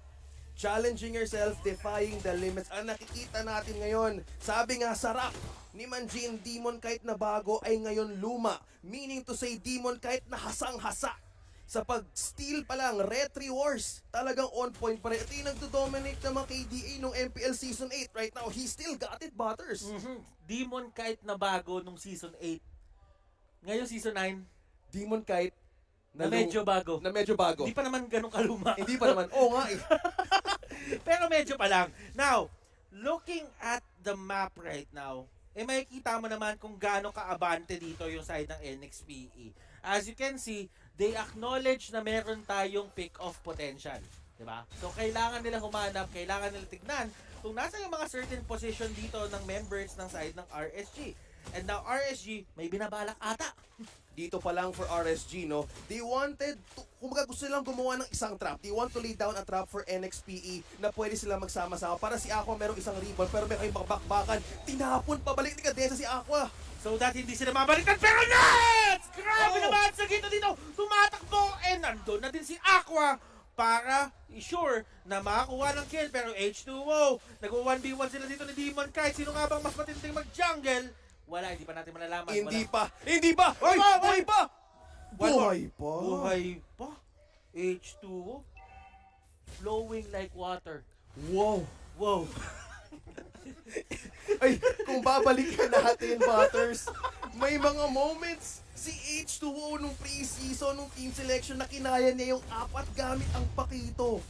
Challenging yourself, defying the limits. Ang nakikita natin ngayon, sabi nga sarap ni Manjin, Demon kahit na bago ay ngayon luma. Meaning to say, Demon kahit na hasang-hasa. Sa pag-steal pa lang, Retri Wars, talagang on point pa rin. Ito yung nagdo-dominate ng mga KDA nung MPL Season 8. Right now, he still got it, Butters. Demon kahit na bago nung Season 8. Ngayon, Season 9. Demon kahit na medyo bago. Na medyo bago. Hindi pa naman ganun kaluma. Hindi pa naman. Oo nga eh. Pero medyo pa lang. Now, looking at the map right now, makikita mo naman kung gaano kaabante dito yung side ng NXPE. As you can see, they acknowledge na meron tayong pick-off potential. Diba? So, kailangan nila humanap, kailangan nila tignan kung nasa yung mga certain position dito ng members ng side ng RSG. And now, RSG, may binabalak ata. Dito pa lang for RSG, no? They wanted to, kumbaga gusto nilang gumawa ng isang trap. They want to lay down a trap for NXPE na pwede sila magsama-sama. Para si Aqua merong isang ribbon, pero may kayong bakbakan. Tinapon pabalik ni Cadenza si Aqua. So that hindi sila mabalikan. Pero nuts! Grabe naman sa gito dito. Tumatakbo. And nandun na din si Aqua para i-sure na makakuha ng kill. Pero H2O, nag-1v1 sila dito ni Demon Kite. Sino nga bang mas matinding mag-jungle? Wala, hindi pa natin malalaman. Hindi Wala. pa! Hindi pa! Hoy! Buhay pa! Buhay pa! Buhay pa! H2O. Flowing like water. Wow! Wow! Ay, kung babalikan natin, Butters, may mga moments si H2O nung pre-season, nung team selection na kinaya niya yung 4 gamit ang pakito.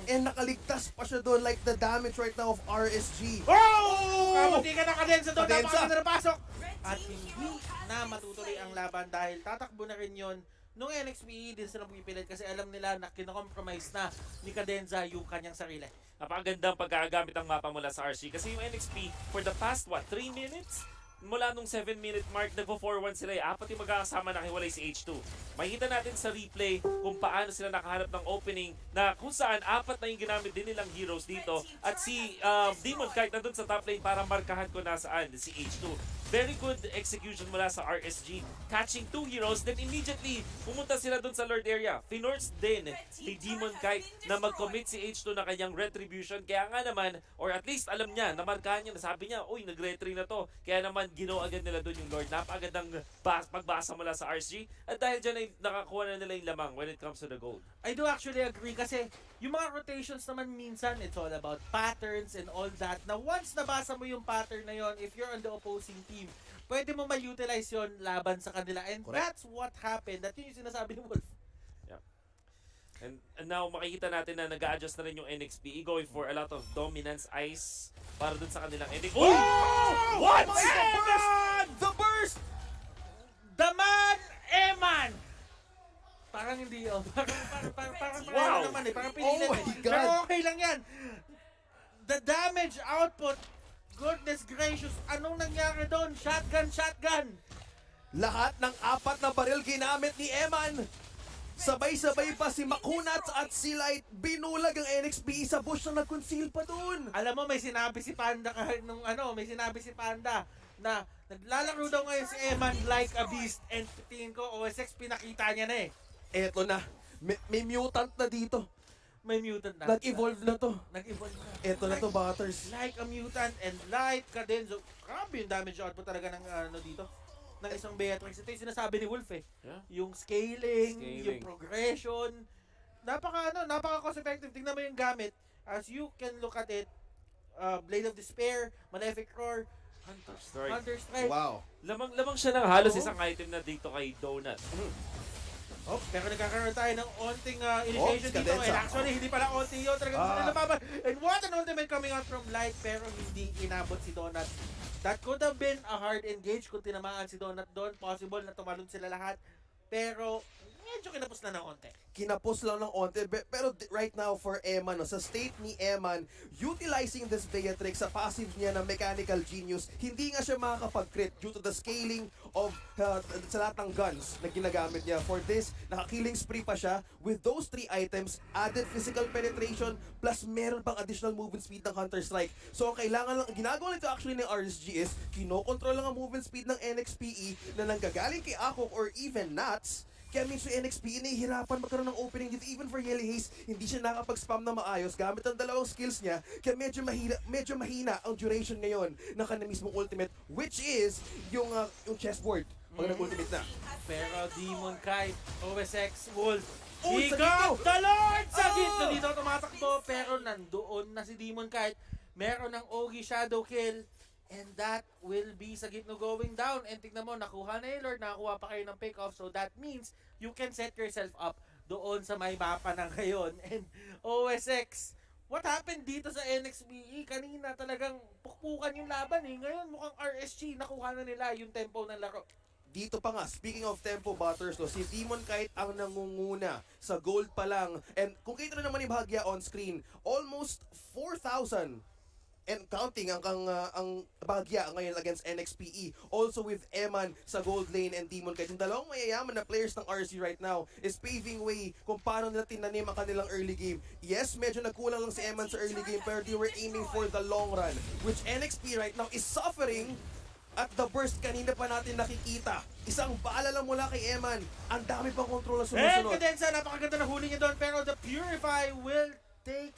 And nakaligtas pa siya doon like the damage right now of RSG. Oh! Kamuti ka na Cadenza doon. Cadenza! Napakaganda na pasok. At hindi na matutuloy ang laban dahil tatakbo na rin yun. Nung NXPE din silang pipilit kasi alam nila na kinokompromise na ni Cadenza yung kanyang sarili. Napakagandang pagkakagamit ang mapa mula sa RC. Kasi yung NXP, for the past, 3 minutes? Mula nung 7-minute mark, nagpo-4-1 sila. 4 yung magkakasama nakiwalay si H2. Makikita natin sa replay kung paano sila nakahanap ng opening na kung saan 4 na yung ginamit din nilang heroes dito. At si Demon Kite nandun sa top lane para markahan ko nasaan si H2. Very good execution mula sa RSG. Catching 2 heroes, then immediately pumunta sila dun sa Lord area. Finorts din ni Demon Kite na mag-commit si H2 na kanyang retribution. Kaya nga naman, or at least alam niya, namarkahan niya, nasabi niya, uy, nag-retry na to. Kaya naman, ginawa agad nila dun yung Lord. Napakagandang pagbasa mula sa RSG. At dahil dyan ay nakakuha na nila yung lamang when it comes to the gold. I do actually agree kasi yung mga rotations naman minsan, it's all about patterns and all that. Na once nabasa mo yung pattern na yon, if you're on the opposing team, pwede mo ma-utilize yon laban sa kanila. And correct. That's what happened. That yun yung sinasabi ni Wolf. Yeah. And now, makikita natin na nag-a-adjust na rin yung NXP, going for a lot of dominance ice para dun sa kanilang ending. Oh! What? Oh my The burst! The man, Eman! Parang hindi, oh. Parang Wow! naman eh. Parang pinilit Oh my eh. God! Pero okay lang yan. The damage output, goodness gracious, anong nangyari doon? Shotgun! Lahat ng 4 na baril ginamit ni Eman. Sabay-sabay pa si Makunats at si Light. Binulag ang NXP sa bush na nag-conceal pa dun. Alam mo, may sinabi si Panda kahit nung may sinabi si Panda na naglalaro daw ngayon si Eman like a beast, and tingin ko OSX pinakita niya na eh. Eto na. May mutant na dito. May mutant na. Nag-evolve na to. Nag-evolve na. Eto na to, Butters. Like a mutant and like Cadenzo. Grabe yung damage output talaga ng dito. Ng isang Beatrix. Ito yung sinasabi ni Wolf eh. Yeah. Yung scaling, yung progression. Napaka cost effective. Tingnan mo yung gamit. As you can look at it, Blade of Despair, Malefic Roar, Hunter Strike. Wow. Lamang siya ng halos isang item na dito kay Donut. Oh, pero nagkakaroon tayo ng onting initiation dito. Cadenza. And actually, hindi pala onting yun. Talagang gusto nila lumaban. And what an ultimate coming out from Light, pero hindi inabot si Donut. That could have been a hard engage kung tinamaan si Donut doon. Possible na tumalon sila lahat. Pero, medyo kinapos na ng konti. Kinapos lang ng onte. Pero right now for Eman, sa state ni Eman, utilizing this Beatrix sa passive niya na mechanical genius, hindi nga siya makakapag-crit due to the scaling of sa lahat ng guns na ginagamit niya. For this, nakakilling spree pa siya with those 3 items, added physical penetration, plus meron pang additional movement speed ng Counter-Strike. So kailangan lang, ginagawa nito actually ng RSG is, kinokontrol lang ang movement speed ng NXPE na nanggagaling kay Akok or even Nats. Kaya minsan yung NXP, inahihirapan magkaroon ng opening dito. Even for Yelly Haze, hindi siya nakapag-spam na maayos gamit ang dalawang skills niya. Kaya medyo mahina ang duration ngayon ng kanya mismong ultimate, which is yung chessboard pag nag-ultimate na. Pero Demon Kite, OSX, Wolf, Oh, he sa got gitno! the Lord! Sa gitno dito tumatakbo, pero nandoon na si Demon Kite. Meron ng Ogi Shadow Kill. And that will be sa gitno going down. And tignan mo, nakuha na yung Lord, nakakuha pa kayo ng pick-off. So that means you can set yourself up doon sa may mapa na ngayon. And OSX, what happened dito sa NXPE? Kanina talagang pukpukan yung laban eh. Ngayon mukhang RSG, nakuha na nila yung tempo ng laro. Dito pa nga, speaking of tempo batters, no, si Demon Kite ang nangunguna sa gold pa lang. And kung kita na naman yung bahagya on screen, almost 4,000 and counting ang bahagya ngayon against NXPE. Also with Eman sa gold lane and Demon Kite. Yung dalawang mayayaman na players ng RC right now is paving way kung paano nila tinanim ang kanilang early game. Yes, medyo nagkulang lang si Eman sa early game pero they were aiming for the long run, which NXP right now is suffering. At the burst, kanina pa natin nakikita. Isang bala lang mula kay Eman. Ang dami pang control na sumusunod. Kadensa, napakaganda na huli niya doon. Pero the Purify will take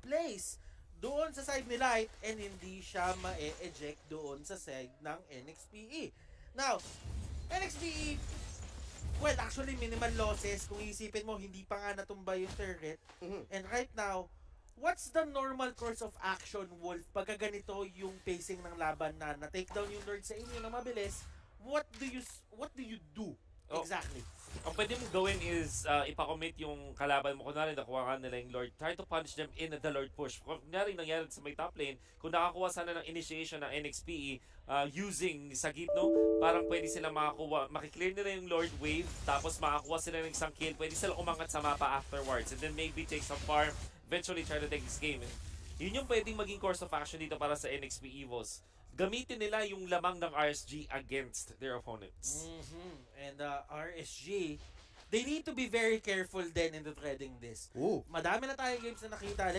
place doon sa side ni Light and hindi siya ma-eject doon sa side ng NXPE. Now, NXPE, well, actually minimal losses. Kung isipin mo, hindi pa nga natumba yung turret. And right now, what's the normal course of action, Wolf, pagka ganito yung pacing ng laban na na-take down yung Lord sa inyo na mabilis? What do you do exactly? Ang pwede mong gawin is ipakomit yung kalaban mo. Kunwari, nakuha ka nila yung Lord. Try to punish them in the Lord push. Kunwari, nangyari sa may top lane, kung nakakuha sana ng initiation ng NXPE using sa gitno, parang pwede sila makakuha, makiklear nila yung Lord wave, tapos makakuha sila ng isang kill, pwede sila umangat sa mapa afterwards, and then maybe take some farm, eventually try to take this game. And yun yung pwedeng maging course of action dito para sa NXP Evos. Gamitin nila yung lamang ng RSG against their opponents. And RSG, they need to be very careful then in the threading this. Madami na tayong games na nakita.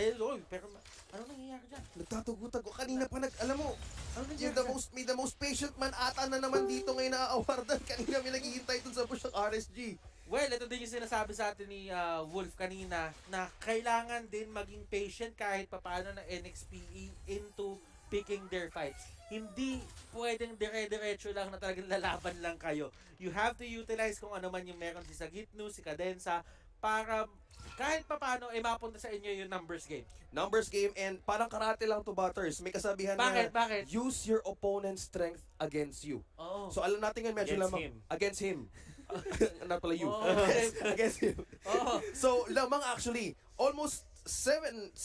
Pero ano nangyayari dyan? Nagtatago-tago. Kanina pa alam mo, the most patient man ata na naman dito ngayon na-awardan. Kanina may naghihintay dun sa push ng RSG. Well, ito din yung sinasabi sa atin ni Wolf kanina na kailangan din maging patient kahit papaano na NXPE into picking their fights. Hindi pwedeng dire-diretso lang na talagang lalaban lang kayo. You have to utilize kung ano man yung meron si Sagitno, si Cadenza, para kahit papaano ay mapunta sa inyo yung numbers game. Numbers game and parang karate lang to Butters. May kasabihan Bakit? Use your opponent's strength against you. So alam natin ngayon medyo lamang against him. Not pala you. Against him. So lamang actually almost 7,000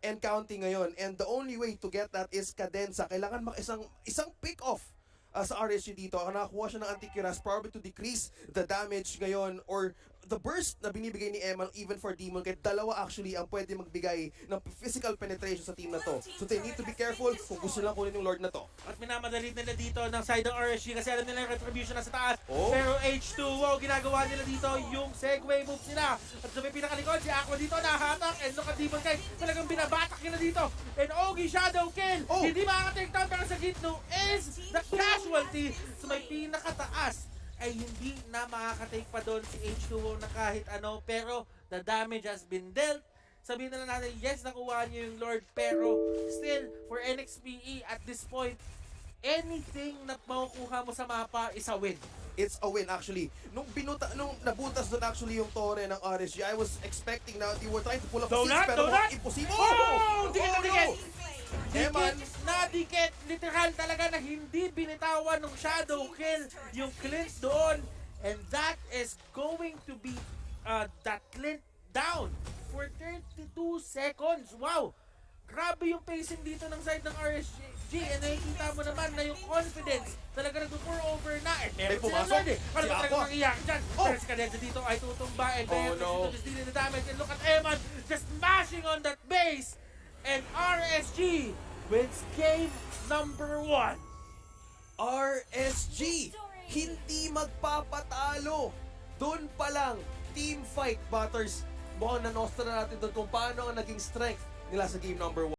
and counting ngayon, and the only way to get that is Cadenza. Kailangan isang pick off sa RSG dito. Nakakuha siya ng anti-cuirass probably to decrease the damage ngayon or the burst na binibigay ni Eman even for Demon Kite. Dalawa actually ang pwede magbigay ng physical penetration sa team na to. So they need to be careful kung gusto lang kunin yung Lord na to. At minamadalit nila dito ng side ng RSG kasi alam nila yung retribution na sa taas. Pero H2O, ginagawa nila dito yung segway moves nila. At sa may pinakalikod, si Aqua dito nahatak. And look at Demon Kite, talagang binabatak nila dito. And Ogi Shadow Kill, hindi makaka-take down pero sa gitno is the casualty. So may pinakataas ay hindi na makaka-take pa doon si H2O na kahit ano, pero the damage has been dealt. Sabihin na lang natin, yes, nakuha niyo yung Lord, pero still, for NXPE at this point, anything na makukuha mo sa mapa is a win. It's a win actually. Nung nabutas doon actually yung tore ng RSG, I was expecting na they were trying to pull up a 6 pero imposible. Dikit na dikit, literal talaga na hindi binitawan ng Shadow Kill yung Clint doon. And that is going to be that Clint down for 32 seconds. Wow! Grabe yung pacing dito ng side ng RSG. And nakikita mo naman na yung confidence talaga nag-pour over na. And May Evan pumasok. Sila ano Si ba talaga Aqua. mangyayari dyan? Oh! Pero si Cadenza dito ay tutumba and Oh, then no. just dealing the damage and look at Eman just mashing on that base and RSG wins game number 1. RSG, hindi magpapatalo. Doon pa lang, team fight, Butters. Mukhang nanostra natin doon kung paano ang naging strength nila sa game number 1.